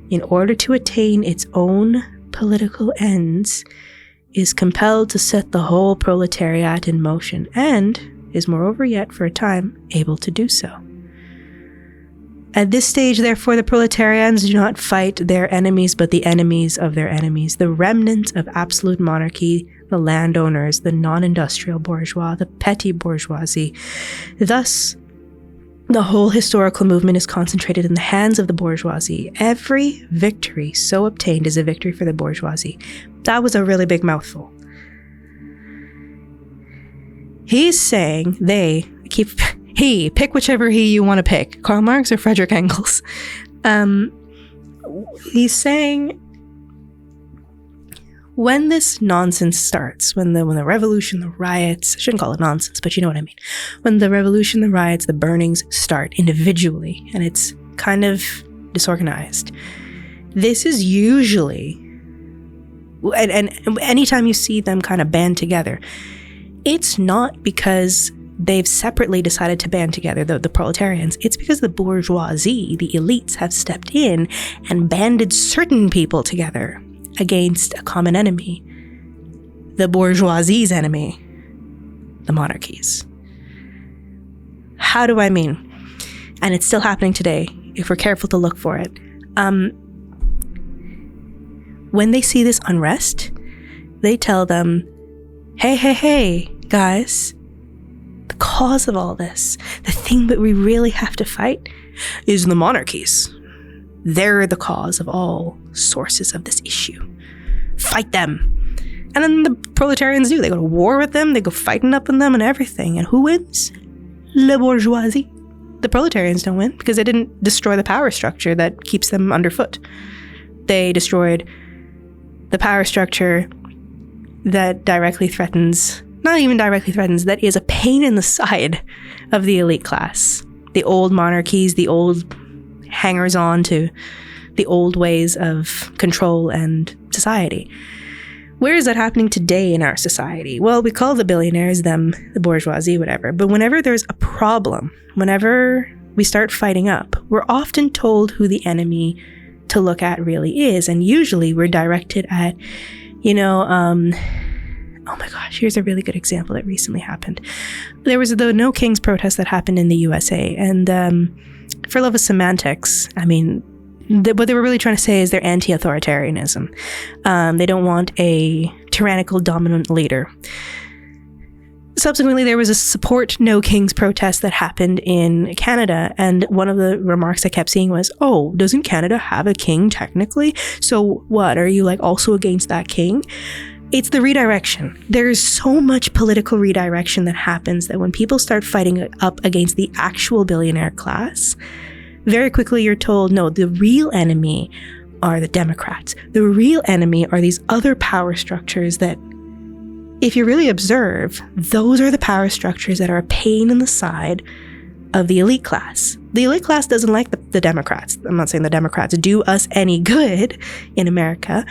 in order to attain its own political ends, is compelled to set the whole proletariat in motion, and is moreover yet for a time able to do so. At this stage, therefore, the proletarians do not fight their enemies, but the enemies of their enemies, the remnants of absolute monarchy, the landowners, the non-industrial bourgeois, the petty bourgeoisie. Thus, the whole historical movement is concentrated in the hands of the bourgeoisie. Every victory so obtained is a victory for the bourgeoisie. That was a really big mouthful. He's saying pick whichever you want to pick, Karl Marx or Frederick Engels. He's saying when this nonsense starts, when the revolution, the riots, I shouldn't call it nonsense, but you know what I mean. When the revolution, the riots, the burnings start individually, and it's kind of disorganized, this is usually, and anytime you see them kind of band together, it's not because they've separately decided to band together, the proletarians. It's because the bourgeoisie, the elites, have stepped in and banded certain people together against a common enemy. The bourgeoisie's enemy, the monarchies. How do I mean? And it's still happening today, if we're careful to look for it. When they see this unrest, they tell them, hey, guys, the cause of all this, the thing that we really have to fight, is the monarchies. They're the cause of all sources of this issue. Fight them. And then the proletarians do. They go to war with them, they go fighting up with them and everything. And who wins? La bourgeoisie. The proletarians don't win because they didn't destroy the power structure that keeps them underfoot. They destroyed the power structure that directly threatens, not even directly threatens, that is a pain in the side of the elite class. The old monarchies, the old hangers-on to the old ways of control and society. Where is that happening today in our society? Well, we call the billionaires them the bourgeoisie, whatever. But whenever there's a problem, whenever we start fighting up, we're often told who the enemy to look at really is. And usually we're directed at, oh my gosh, here's a really good example that recently happened. There was the No Kings protest that happened in the USA. And for love of semantics, I mean, what they were really trying to say is they're anti-authoritarianism. They don't want a tyrannical dominant leader. Subsequently, there was a support No Kings protest that happened in Canada, and one of the remarks I kept seeing was, oh, doesn't Canada have a king technically? So what, are you also against that king? It's the redirection. There's so much political redirection that happens that when people start fighting up against the actual billionaire class, very quickly you're told, no, the real enemy are the Democrats. The real enemy are these other power structures that, if you really observe, those are the power structures that are a pain in the side of the elite class. The elite class doesn't like the Democrats. I'm not saying the Democrats do us any good in America,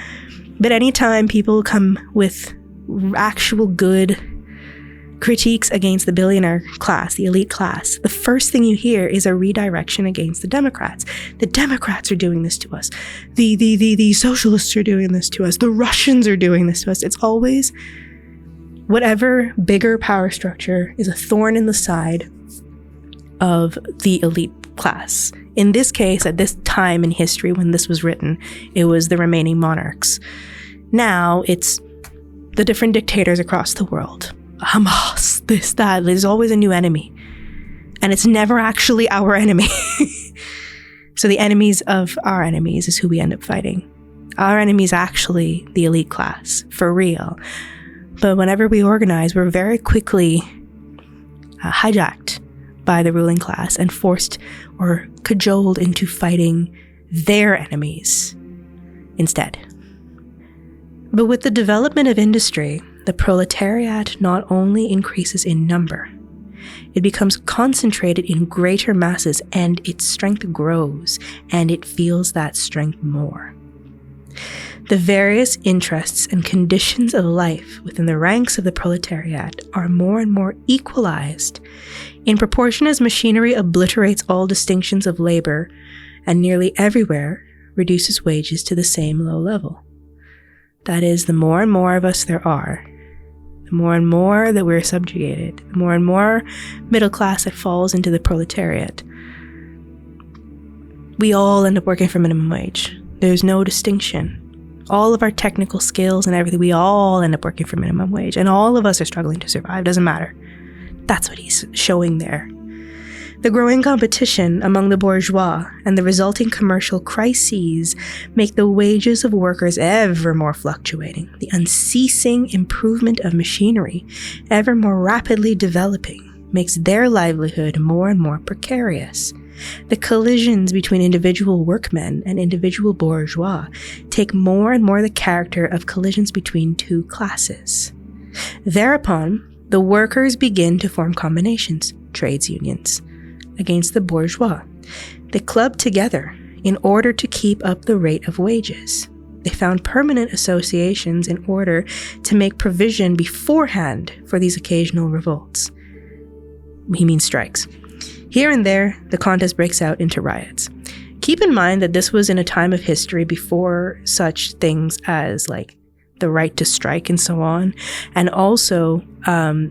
but anytime people come with actual good critiques against the billionaire class, the elite class, the first thing you hear is a redirection against the Democrats. The Democrats are doing this to us. The socialists are doing this to us. The Russians are doing this to us. It's always whatever bigger power structure is a thorn in the side of the elite class. In this case, at this time in history when this was written, it was the remaining monarchs. Now it's the different dictators across the world. Hamas, this, that. There's always a new enemy. And it's never actually our enemy. So the enemies of our enemies is who we end up fighting. Our enemy is actually the elite class, for real. But whenever we organize, we're very quickly hijacked by the ruling class and forced or cajoled into fighting their enemies instead. But with the development of industry, the proletariat not only increases in number, it becomes concentrated in greater masses, and its strength grows, and it feels that strength more. The various interests and conditions of life within the ranks of the proletariat are more and more equalized in proportion as machinery obliterates all distinctions of labor and nearly everywhere reduces wages to the same low level. That is, the more and more of us there are, the more and more that we're subjugated, the more and more middle class that falls into the proletariat. We all end up working for minimum wage. There's no distinction. All of our technical skills and everything, we all end up working for minimum wage, and all of us are struggling to survive. Doesn't matter. That's what he's showing there. The growing competition among the bourgeois and the resulting commercial crises make the wages of workers ever more fluctuating. The unceasing improvement of machinery, ever more rapidly developing, makes their livelihood more and more precarious. The collisions between individual workmen and individual bourgeois take more and more the character of collisions between two classes. Thereupon, the workers begin to form combinations, trades unions, against the bourgeois. They club together in order to keep up the rate of wages. They found permanent associations in order to make provision beforehand for these occasional revolts. He means strikes. Here and there, the contest breaks out into riots. Keep in mind that this was in a time of history before such things as like the right to strike and so on. And also,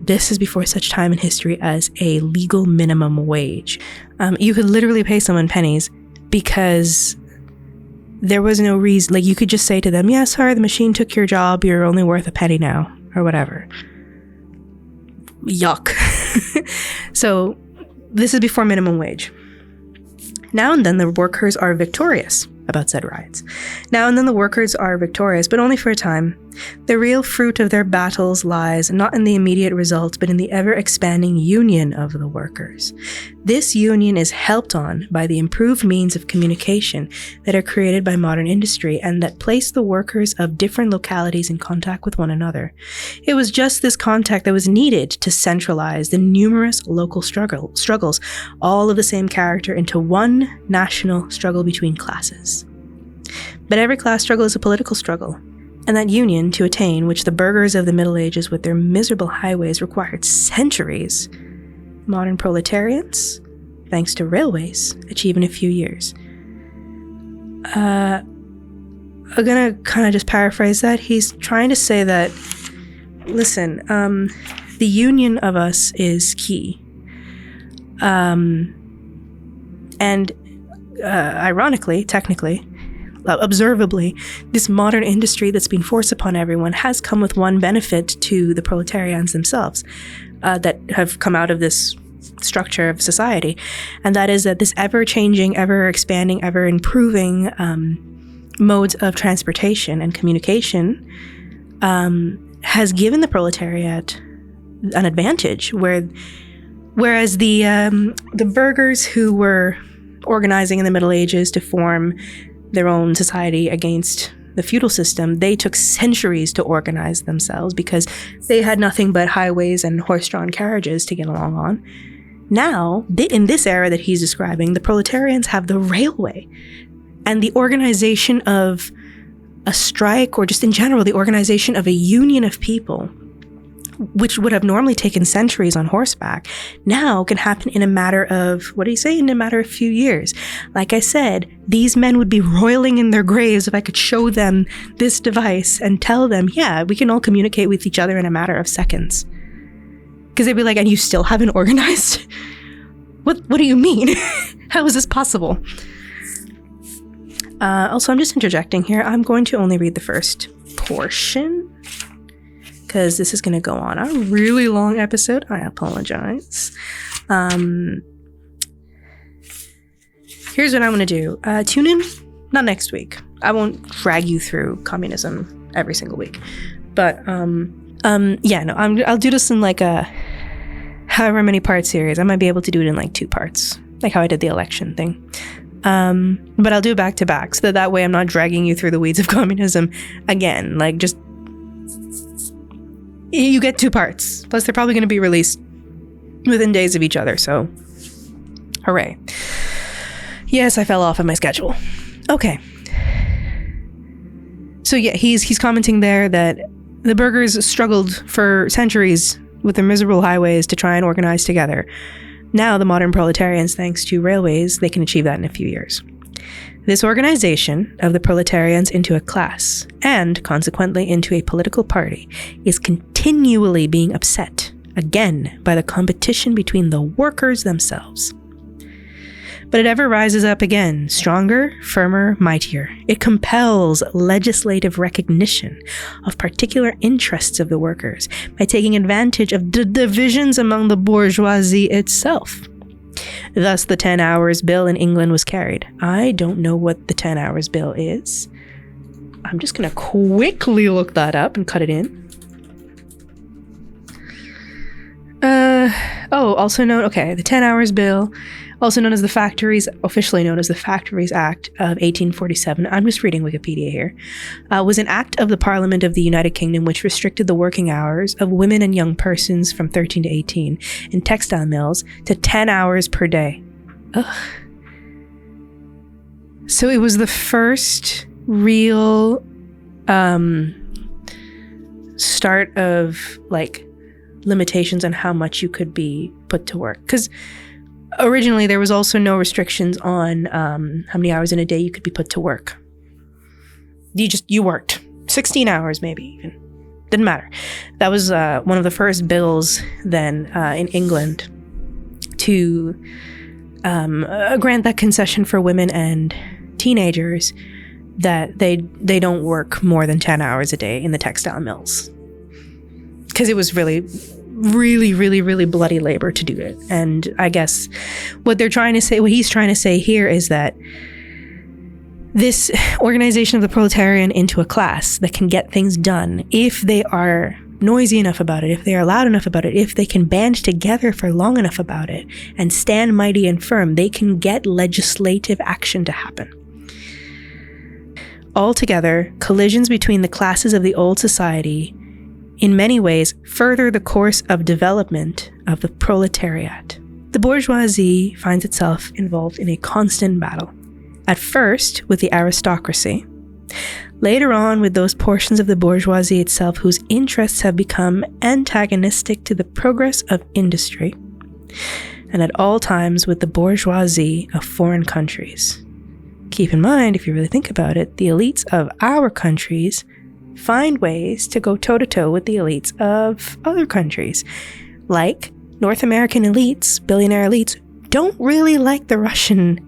this is before such time in history as a legal minimum wage. You could literally pay someone pennies because there was no reason. Like, you could just say to them, yeah, sorry, the machine took your job. You're only worth a penny now, or whatever. Yuck. So this is before minimum wage. Now and then the workers are victorious about said riots. Now and then the workers are victorious, but only for a time. The real fruit of their battles lies not in the immediate results, but in the ever-expanding union of the workers. This union is helped on by the improved means of communication that are created by modern industry and that place the workers of different localities in contact with one another. It was just this contact that was needed to centralize the numerous local struggles, all of the same character, into one national struggle between classes. But every class struggle is a political struggle, and that union to attain, which the burghers of the Middle Ages with their miserable highways required centuries, modern proletarians, thanks to railways, achieve in a few years. I'm gonna kind of just paraphrase that. He's trying to say that, listen, the union of us is key. And ironically, technically, observably, this modern industry that's been forced upon everyone has come with one benefit to the proletarians themselves that have come out of this structure of society, and that is that this ever-changing, ever-expanding, ever-improving modes of transportation and communication has given the proletariat an advantage, whereas the burghers who were organizing in the Middle Ages to form their own society against the feudal system, they took centuries to organize themselves because they had nothing but highways and horse-drawn carriages to get along on. Now, in this era that he's describing, the proletarians have the railway, and the organization of a strike, or just in general, the organization of a union of people, which would have normally taken centuries on horseback, now can happen in a matter of, what do you say, in a matter of a few years. Like I said, these men would be roiling in their graves if I could show them this device and tell them, yeah, we can all communicate with each other in a matter of seconds. Because they'd be like, and you still haven't organized? What do you mean? How is this possible? Also, I'm just interjecting here. I'm going to only read the first portion because this is going to go on a really long episode. I apologize. Here's what I'm going to do. Tune in, not next week. I won't drag you through communism every single week. But, I'll do this in like a however many part series. I might be able to do it in like 2 parts, like how I did the election thing. But I'll do it back to back so that way I'm not dragging you through the weeds of communism again. Like, just, you get 2 parts. Plus, they're probably going to be released within days of each other, so hooray. Yes, I fell off of my schedule. Okay. So yeah, he's commenting there that the burghers struggled for centuries with their miserable highways to try and organize together. Now, the modern proletarians, thanks to railways, they can achieve that in a few years. This organization of the proletarians into a class, and consequently into a political party, is continually being upset, again, by the competition between the workers themselves. But it ever rises up again, stronger, firmer, mightier. It compels legislative recognition of particular interests of the workers by taking advantage of the divisions among the bourgeoisie itself. Thus, the 10 Hours Bill in England was carried. I don't know what the 10 Hours Bill is. I'm just going to quickly look that up and cut it in. The 10 Hours Bill, also known as officially known as the Factories Act of 1847, I'm just reading Wikipedia here, was an act of the Parliament of the United Kingdom which restricted the working hours of women and young persons from 13 to 18 in textile mills to 10 hours per day. Ugh. So it was the first real start of, like, limitations on how much you could be put to work. Because originally there was also no restrictions on how many hours in a day you could be put to work. You worked 16 hours maybe even. Didn't matter. That was one of the first bills then in England to grant that concession for women and teenagers that they don't work more than 10 hours a day in the textile mills. Because it was really, really, really, really bloody labor to do it. And I guess what he's trying to say here is that this organization of the proletarian into a class that can get things done, if they are noisy enough about it, if they are loud enough about it, if they can band together for long enough about it and stand mighty and firm, they can get legislative action to happen. Altogether, collisions between the classes of the old society in many ways further the course of development of the proletariat. The bourgeoisie finds itself involved in a constant battle, at first with the aristocracy, later on with those portions of the bourgeoisie itself whose interests have become antagonistic to the progress of industry, and at all times with the bourgeoisie of foreign countries. Keep in mind, if you really think about it, the elites of our countries find ways to go toe-to-toe with the elites of other countries. Like, North American elites, billionaire elites, don't really like the Russian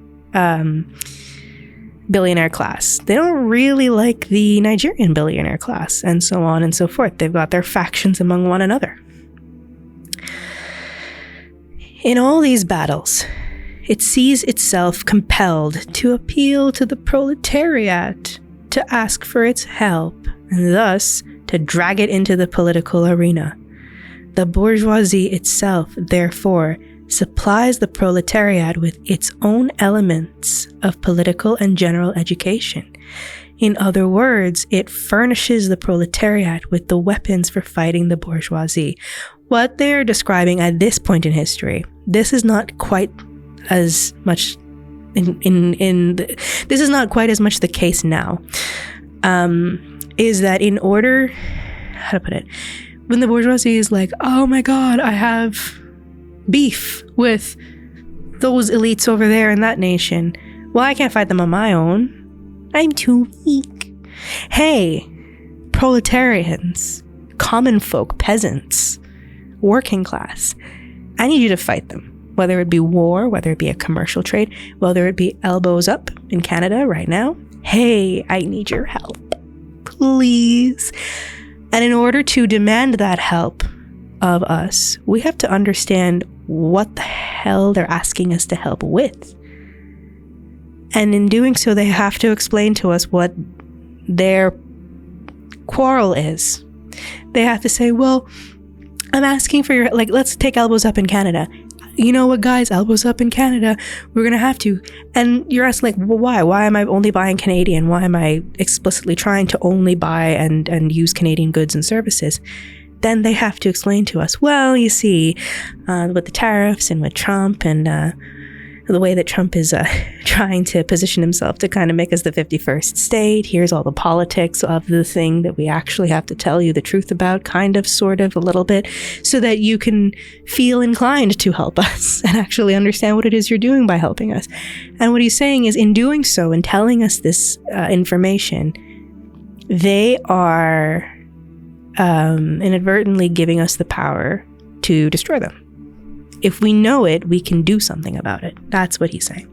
billionaire class. They don't really like the Nigerian billionaire class, and so on and so forth. They've got their factions among one another. In all these battles, it sees itself compelled to appeal to the proletariat to ask for its help, and thus to drag it into the political arena. The bourgeoisie itself, therefore, supplies the proletariat with its own elements of political and general education. In other words, it furnishes the proletariat with the weapons for fighting the bourgeoisie. What they are describing at this point in history, this is not quite as much this is not quite as much the case now. Is that in order, how to put it, when the bourgeoisie is like, oh my god, I have beef with those elites over there in that nation. Well, I can't fight them on my own. I'm too weak. Hey, proletarians, common folk, peasants, working class, I need you to fight them. whether it be war, whether it be a commercial trade, whether it be elbows up in Canada right now. Hey, I need your help, please. And in order to demand that help of us, we have to understand what the hell they're asking us to help with. And in doing so, they have to explain to us what their quarrel is. They have to say, well, I'm asking for your, like, let's take elbows up in Canada. You know what, guys, elbows up in Canada, we're going to have to. And you're asking, like, well, why? Why am I only buying Canadian? Why am I explicitly trying to only buy and use Canadian goods and services? Then they have to explain to us, well, you see, with the tariffs and with Trump and the way that Trump is trying to position himself to kind of make us the 51st state. Here's all the politics of the thing that we actually have to tell you the truth about, kind of, sort of, a little bit, so that you can feel inclined to help us and actually understand what it is you're doing by helping us. And what he's saying is, in doing so and telling us this information, they are inadvertently giving us the power to destroy them. If we know it, we can do something about it. That's what he's saying.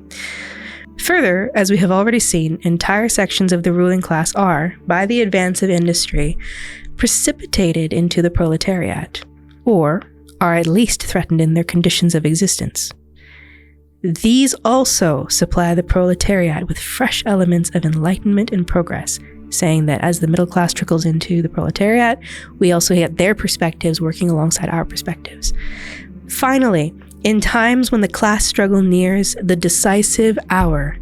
Further, as we have already seen, entire sections of the ruling class are, by the advance of industry, precipitated into the proletariat, or are at least threatened in their conditions of existence. These also supply the proletariat with fresh elements of enlightenment and progress, saying that as the middle class trickles into the proletariat, we also get their perspectives working alongside our perspectives. Finally, in times when the class struggle nears the decisive hour,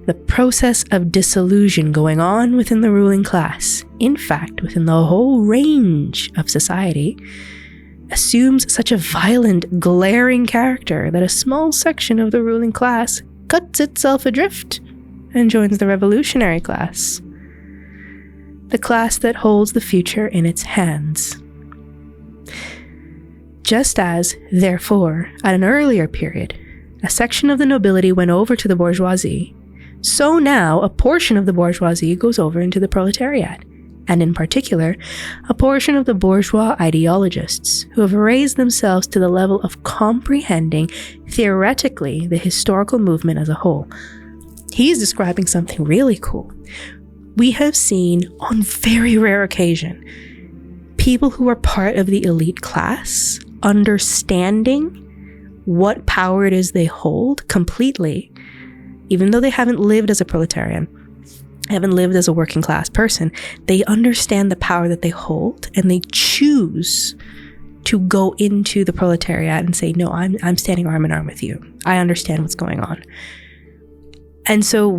the process of dissolution going on within the ruling class, in fact, within the whole range of society, assumes such a violent, glaring character that a small section of the ruling class cuts itself adrift and joins the revolutionary class, the class that holds the future in its hands. Just as, therefore, at an earlier period, a section of the nobility went over to the bourgeoisie, so now a portion of the bourgeoisie goes over into the proletariat, and in particular, a portion of the bourgeois ideologists who have raised themselves to the level of comprehending theoretically the historical movement as a whole. He's describing something really cool. We have seen, on very rare occasion, people who are part of the elite class understanding what power it is they hold completely, even though they haven't lived as a proletarian, haven't lived as a working class person, they understand the power that they hold, and they choose to go into the proletariat and say, no, I'm standing arm in arm with you. I understand what's going on. And so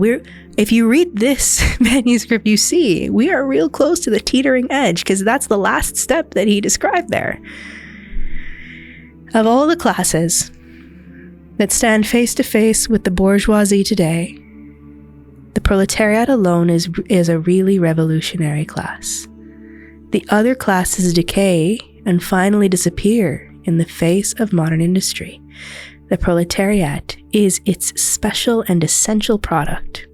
if you read this manuscript, you see we are real close to the teetering edge, because that's the last step that he described there. Of all the classes that stand face to face with the bourgeoisie today, the proletariat alone is a really revolutionary class. The other classes decay and finally disappear in the face of modern industry. The proletariat is its special and essential product.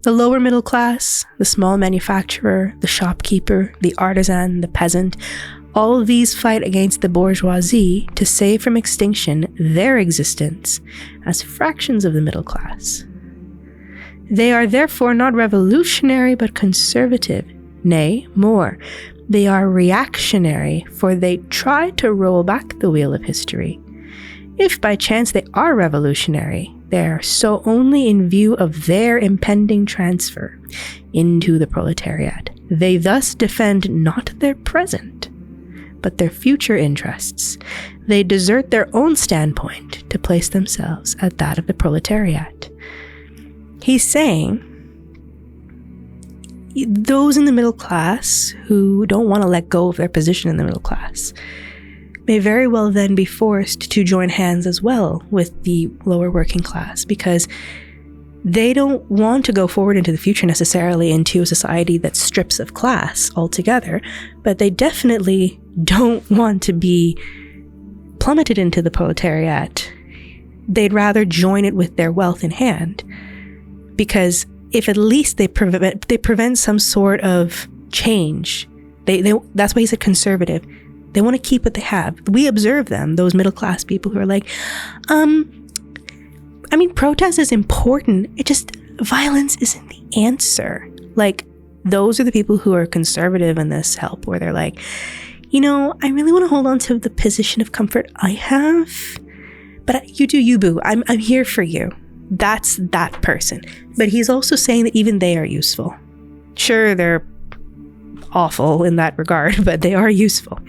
The lower middle class, the small manufacturer, the shopkeeper, the artisan, the peasant, all of these fight against the bourgeoisie to save from extinction their existence as fractions of the middle class. They are therefore not revolutionary but conservative, nay, more, they are reactionary, for they try to roll back the wheel of history. If by chance they are revolutionary, they are so only in view of their impending transfer into the proletariat. They thus defend not their present, but their future interests. They desert their own standpoint to place themselves at that of the proletariat. He's saying those in the middle class who don't want to let go of their position in the middle class may very well then be forced to join hands as well with the lower working class, because they don't want to go forward into the future necessarily into a society that strips of class altogether, but they definitely don't want to be plummeted into the proletariat. They'd rather join it with their wealth in hand, because if at least they prevent some sort of change, that's why he said conservative. They want to keep what they have. We observe them, those middle class people who are like, protest is important. Violence isn't the answer. Like, those are the people who are conservative in this help, where they're like, I really want to hold on to the position of comfort I have, but you do you, boo. I'm here for you. That's that person. But he's also saying that even they are useful. Sure, they're awful in that regard, but they are useful.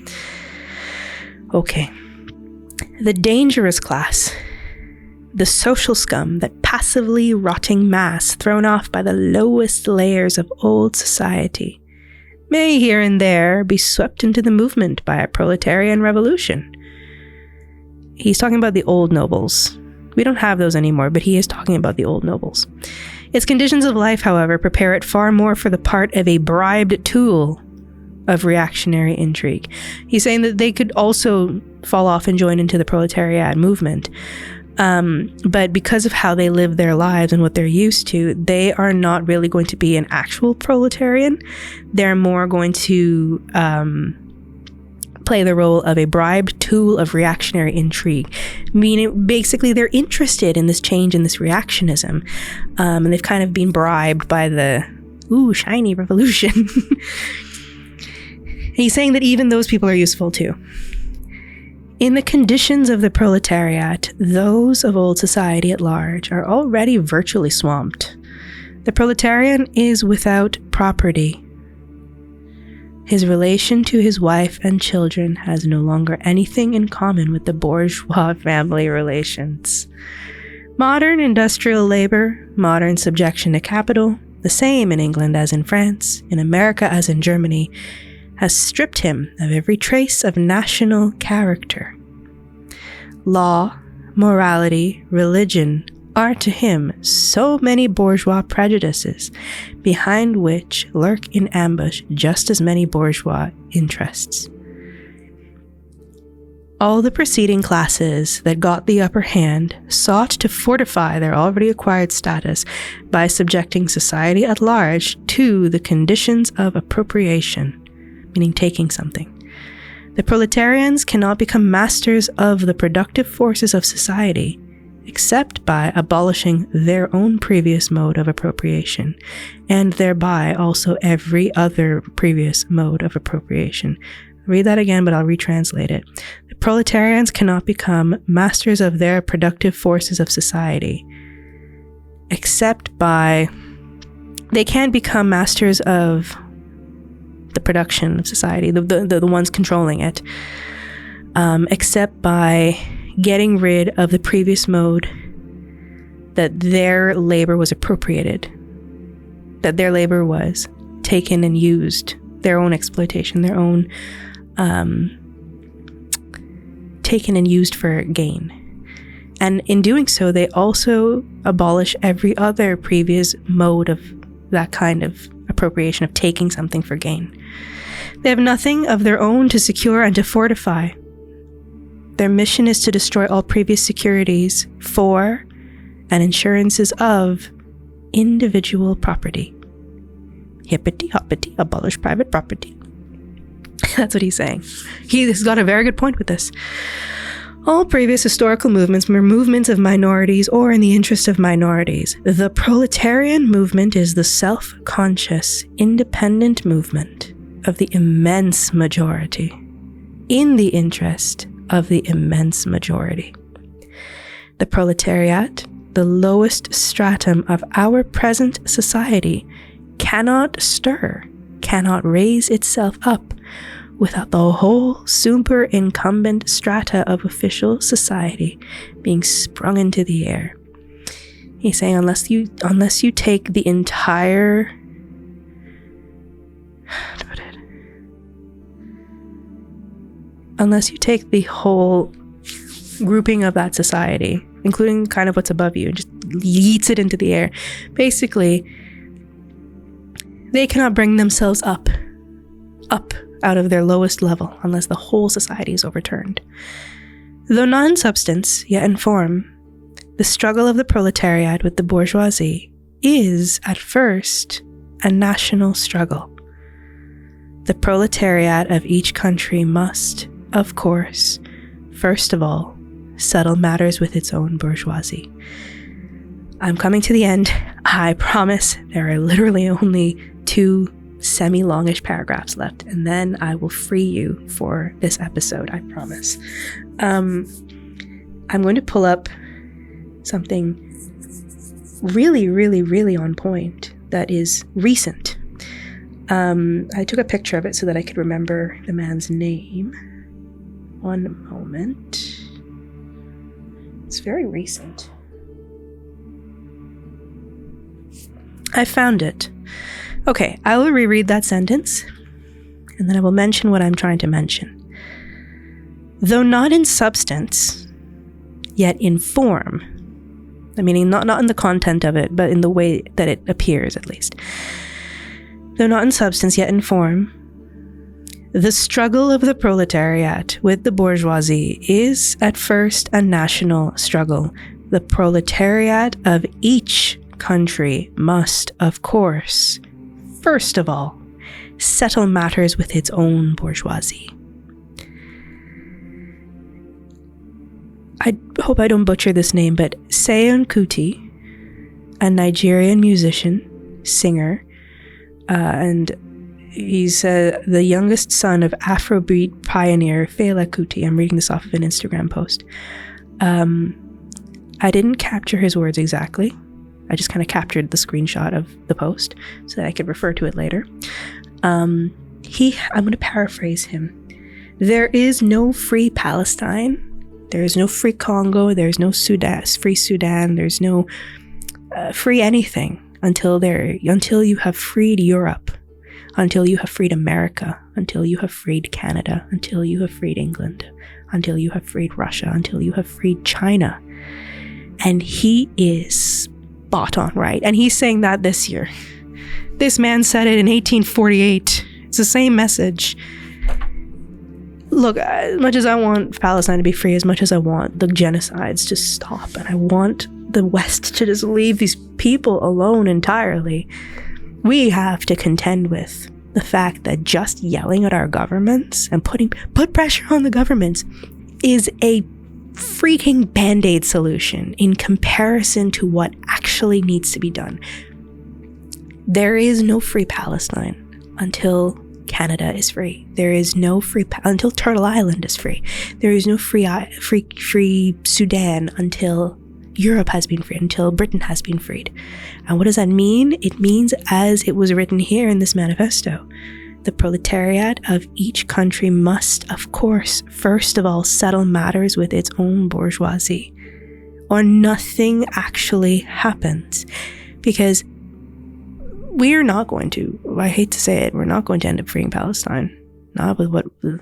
Okay. The dangerous class. The social scum, that passively rotting mass thrown off by the lowest layers of old society, may here and there be swept into the movement by a proletarian revolution. He's talking about the old nobles. We don't have those anymore, but he is talking about the old nobles. Its conditions of life, however, prepare it far more for the part of a bribed tool of reactionary intrigue. He's saying that they could also fall off and join into the proletariat movement. But because of how they live their lives and what they're used to, they are not really going to be an actual proletarian. They're more going to play the role of a bribed tool of reactionary intrigue. Meaning, basically, they're interested in this change and this reactionism. And they've kind of been bribed by the, shiny revolution. He's saying that even those people are useful too. In the conditions of the proletariat, those of old society at large are already virtually swamped. The proletarian is without property. His relation to his wife and children has no longer anything in common with the bourgeois family relations. Modern industrial labor, modern subjection to capital, the same in England as in France, in America as in Germany, has stripped him of every trace of national character. Law, morality, religion are to him so many bourgeois prejudices, behind which lurk in ambush just as many bourgeois interests. All the preceding classes that got the upper hand sought to fortify their already acquired status by subjecting society at large to the conditions of appropriation, meaning taking something. The proletarians cannot become masters of the productive forces of society except by abolishing their own previous mode of appropriation, and thereby also every other previous mode of appropriation. I'll read that again, but I'll retranslate it. The proletarians cannot become masters of their productive forces of society except by... They can't become masters of the production of society, the ones controlling it, except by getting rid of the previous mode that their labor was appropriated, that their labor was taken and used, their own exploitation, their own taken and used for gain. And in doing so, they also abolish every other previous mode of that kind of appropriation, of taking something for gain. They have nothing of their own to secure and to fortify. Their mission is to destroy all previous securities for and insurances of individual property. Hippity hoppity, abolish private property. That's what he's saying. He's got a very good point with this. All previous historical movements were movements of minorities or in the interest of minorities. The proletarian movement is the self-conscious, independent movement of the immense majority, in the interest of the immense majority. The proletariat, the lowest stratum of our present society, cannot stir, cannot raise itself up without the whole superincumbent strata of official society being sprung into the air. He's saying unless you take the entire unless you take the whole grouping of that society, including kind of what's above you, and just yeets it into the air, basically they cannot bring themselves up out of their lowest level unless the whole society is overturned. Though not in substance, yet in form, the struggle of the proletariat with the bourgeoisie is, at first, a national struggle. The proletariat of each country must, of course, first of all, settle matters with its own bourgeoisie. I'm coming to the end. I promise there are literally only 2 semi-longish paragraphs left, and then I will free you for this episode, I promise. I'm going to pull up something really, really, really on point that is recent. I took a picture of it so that I could remember the man's name. One moment. It's very recent. I found it. Okay, I will reread that sentence, and then I will mention what I'm trying to mention. Though not in substance, yet in form, meaning not in the content of it, but in the way that it appears, at least. Though not in substance, yet in form, the struggle of the proletariat with the bourgeoisie is at first a national struggle. The proletariat of each country must, of course, first of all, settle matters with its own bourgeoisie. I hope I don't butcher this name, but Seun Kuti, a Nigerian musician, singer, and he's the youngest son of Afrobeat pioneer Fela Kuti. I'm reading this off of an Instagram post. I didn't capture his words exactly. I just kind of captured the screenshot of the post so that I could refer to it later. I'm going to paraphrase him. There is no free Palestine. There is no free Congo. There is no free Sudan. There's no free anything until you have freed Europe, until you have freed America, until you have freed Canada, until you have freed England, until you have freed Russia, until you have freed China. And he is spot on right. And he's saying that this year. This man said it in 1848. It's the same message. Look, as much as I want Palestine to be free, as much as I want the genocides to stop, and I want the West to just leave these people alone entirely, we have to contend with the fact that just yelling at our governments and put pressure on the governments is a freaking band-aid solution in comparison to what actually needs to be done. There is no free Palestine until Canada is free. There is no free until Turtle Island is free. There is no free Sudan until Europe has been freed, until Britain has been freed. And what does that mean? It means, as it was written here in this manifesto, the proletariat of each country must, of course, first of all, settle matters with its own bourgeoisie, or nothing actually happens. Because we're not going to, I hate to say it, we're not going to end up freeing Palestine. Not with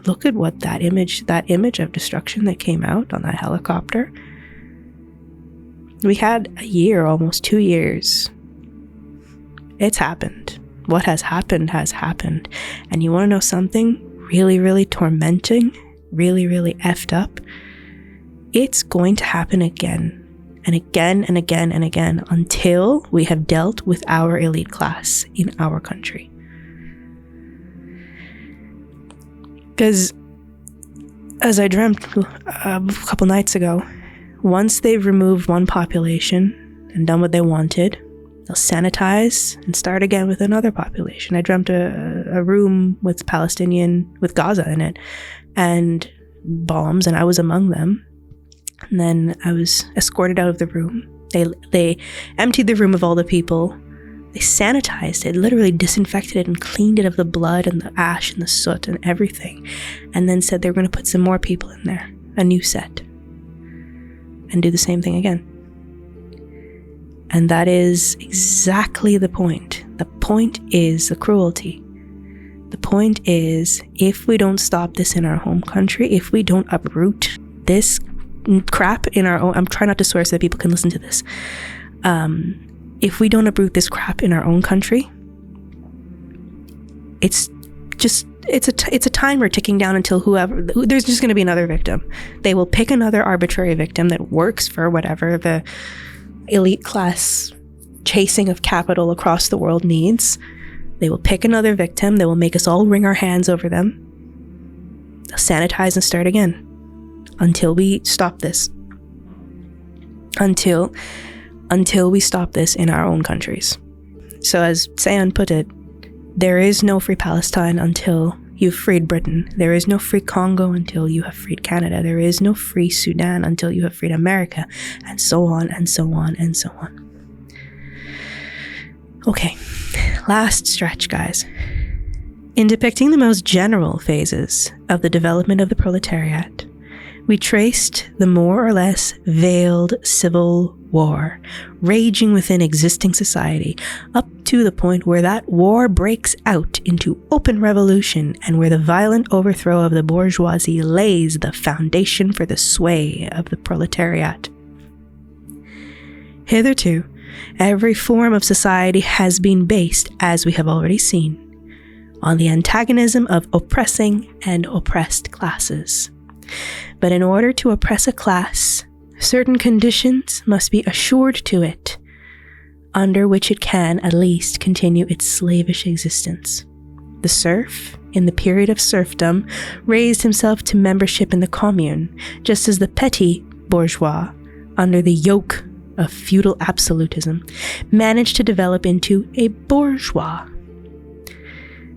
look at what that image of destruction that came out on that helicopter. We had a year, almost 2 years. It's happened. What has happened has happened. And you want to know something really, really tormenting, really, really effed up? It's going to happen again and again and again and again until we have dealt with our elite class in our country. Because as I dreamt a couple nights ago, once they've removed one population and done what they wanted, they'll sanitize and start again with another population. I dreamt a room with Gaza in it, and bombs, and I was among them. And then I was escorted out of the room. They emptied the room of all the people. They sanitized it, literally disinfected it and cleaned it of the blood and the ash and the soot and everything. And then said they were going to put some more people in there, a new set, and do the same thing again. And that is exactly the point. The point is the cruelty. The point is, if we don't stop this in our home country, if we don't uproot this crap in our own, I'm trying not to swear so that people can listen to this. If we don't uproot this crap in our own country, it's a timer ticking down until there's just going to be another victim. They will pick another arbitrary victim that works for whatever the elite class chasing of capital across the world needs. They will pick another victim. They will make us all wring our hands over them. They'll sanitize and start again until we stop this. Until we stop this in our own countries. So as Sayan put it, there is no free Palestine until you've freed Britain. There is no free Congo until you have freed Canada. There is no free Sudan until you have freed America, and so on and so on and so on. Okay, last stretch, guys. In depicting the most general phases of the development of the proletariat, we traced the more or less veiled civil war raging within existing society up to the point where that war breaks out into open revolution and where the violent overthrow of the bourgeoisie lays the foundation for the sway of the proletariat. Hitherto, every form of society has been based, as we have already seen, on the antagonism of oppressing and oppressed classes. But in order to oppress a class, certain conditions must be assured to it, under which it can at least continue its slavish existence. The serf, in the period of serfdom, raised himself to membership in the commune, just as the petty bourgeois, under the yoke of feudal absolutism, managed to develop into a bourgeois.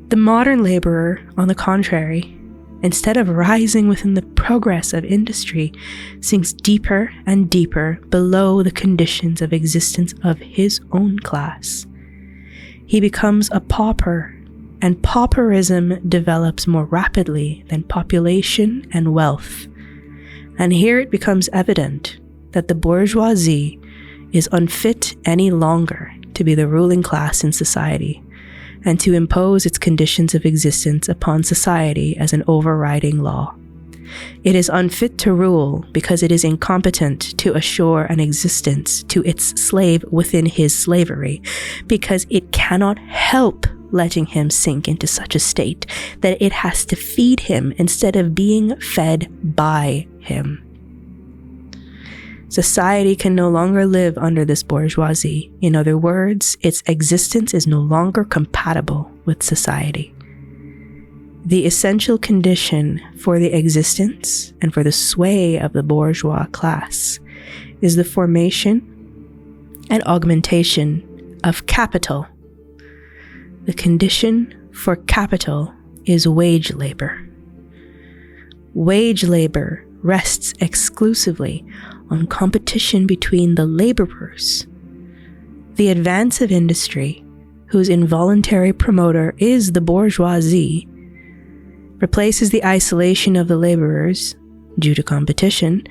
The modern laborer, on the contrary, instead of rising within the progress of industry, sinks deeper and deeper below the conditions of existence of his own class. He becomes a pauper, and pauperism develops more rapidly than population and wealth. And here it becomes evident that the bourgeoisie is unfit any longer to be the ruling class in society, and to impose its conditions of existence upon society as an overriding law. It is unfit to rule because it is incompetent to assure an existence to its slave within his slavery, because it cannot help letting him sink into such a state that it has to feed him instead of being fed by him. Society can no longer live under this bourgeoisie. In other words, its existence is no longer compatible with society. The essential condition for the existence and for the sway of the bourgeois class is the formation and augmentation of capital. The condition for capital is wage labor. Wage labor rests exclusively on competition between the laborers. The advance of industry, whose involuntary promoter is the bourgeoisie, replaces the isolation of the laborers, due to competition,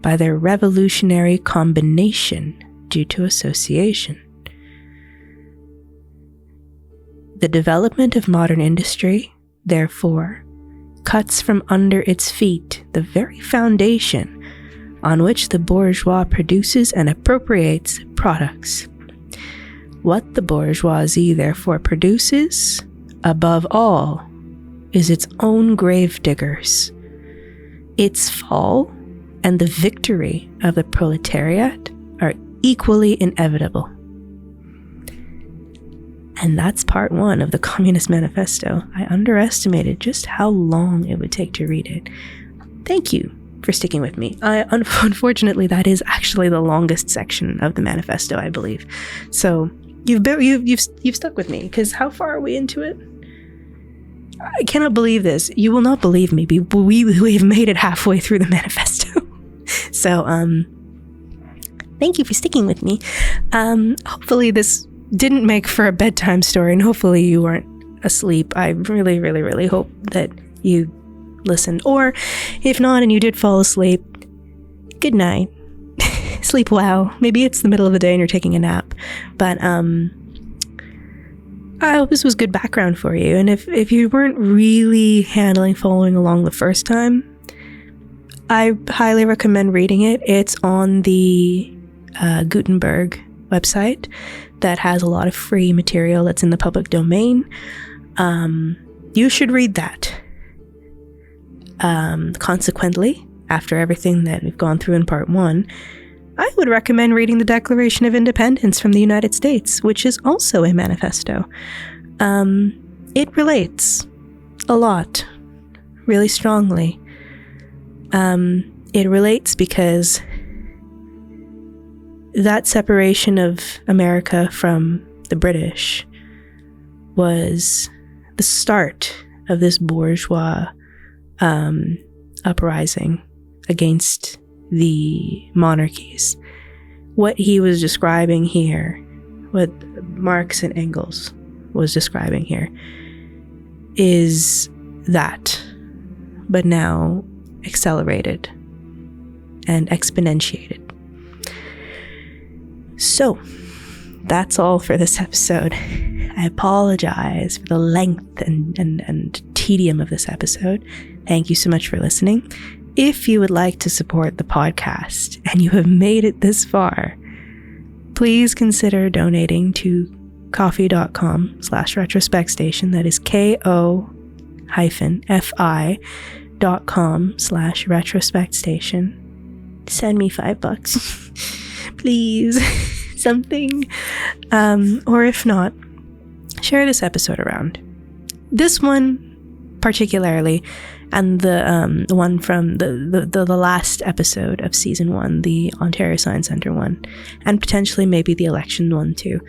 by their revolutionary combination, due to association. The development of modern industry, therefore, cuts from under its feet the very foundation on which the bourgeois produces and appropriates products. What the bourgeoisie therefore produces, above all, is its own gravediggers. Its fall and the victory of the proletariat are equally inevitable. And that's part 1 of the Communist Manifesto. I underestimated just how long it would take to read it. Thank you for sticking with me. Unfortunately, that is actually the longest section of the manifesto, I believe. So you've stuck with me, because how far are we into it? I cannot believe this. You will not believe me. We've made it halfway through the manifesto. So thank you for sticking with me. Hopefully this didn't make for a bedtime story, and hopefully you weren't asleep. I really, really, really hope that you listened. Or if not and you did fall asleep, good night. Sleep well. Maybe it's the middle of the day and you're taking a nap. But I hope this was good background for you. And if you weren't really following along the first time, I highly recommend reading it. It's on the Gutenberg website that has a lot of free material that's in the public domain. You should read that. Consequently, after everything that we've gone through in part 1, I would recommend reading the Declaration of Independence from the United States, which is also a manifesto. It relates a lot, really strongly. It relates because that separation of America from the British was the start of this bourgeois uprising against the monarchies. What he was describing here, what Marx and Engels was describing here, is that, but now accelerated and exponentiated. So, that's all for this episode. I apologize for the length and tedium of this episode. Thank you so much for listening. If you would like to support the podcast and you have made it this far, please consider donating to ko-fi.com/retrospect station. That is ko-fi.com/retrospect station. Send me $5, please. Something. Or if not, share this episode around. This one particularly, and the one from the last episode of season 1, the Ontario Science Centre one, and potentially maybe the election one too.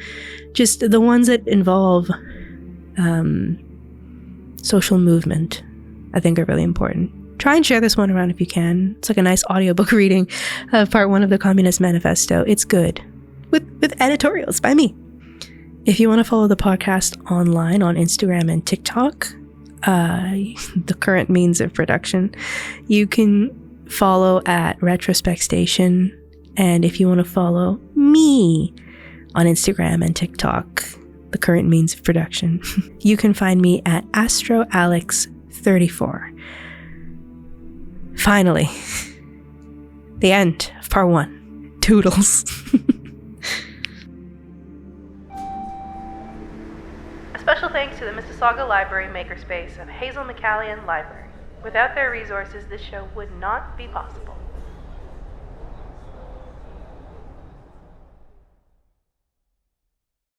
Just the ones that involve social movement, I think are really important. Try and share this one around if you can. It's like a nice audiobook reading of part 1 of the Communist Manifesto. It's good. With editorials by me. If you want to follow the podcast online on Instagram and TikTok, the current means of production, you can follow at Retrospect Station. And if you want to follow me on Instagram and TikTok, the current means of production, you can find me at AstroAlex34. Finally, the end of part 1. Toodles. Special thanks to the Mississauga Library Makerspace of Hazel McCallion Library. Without their resources, this show would not be possible.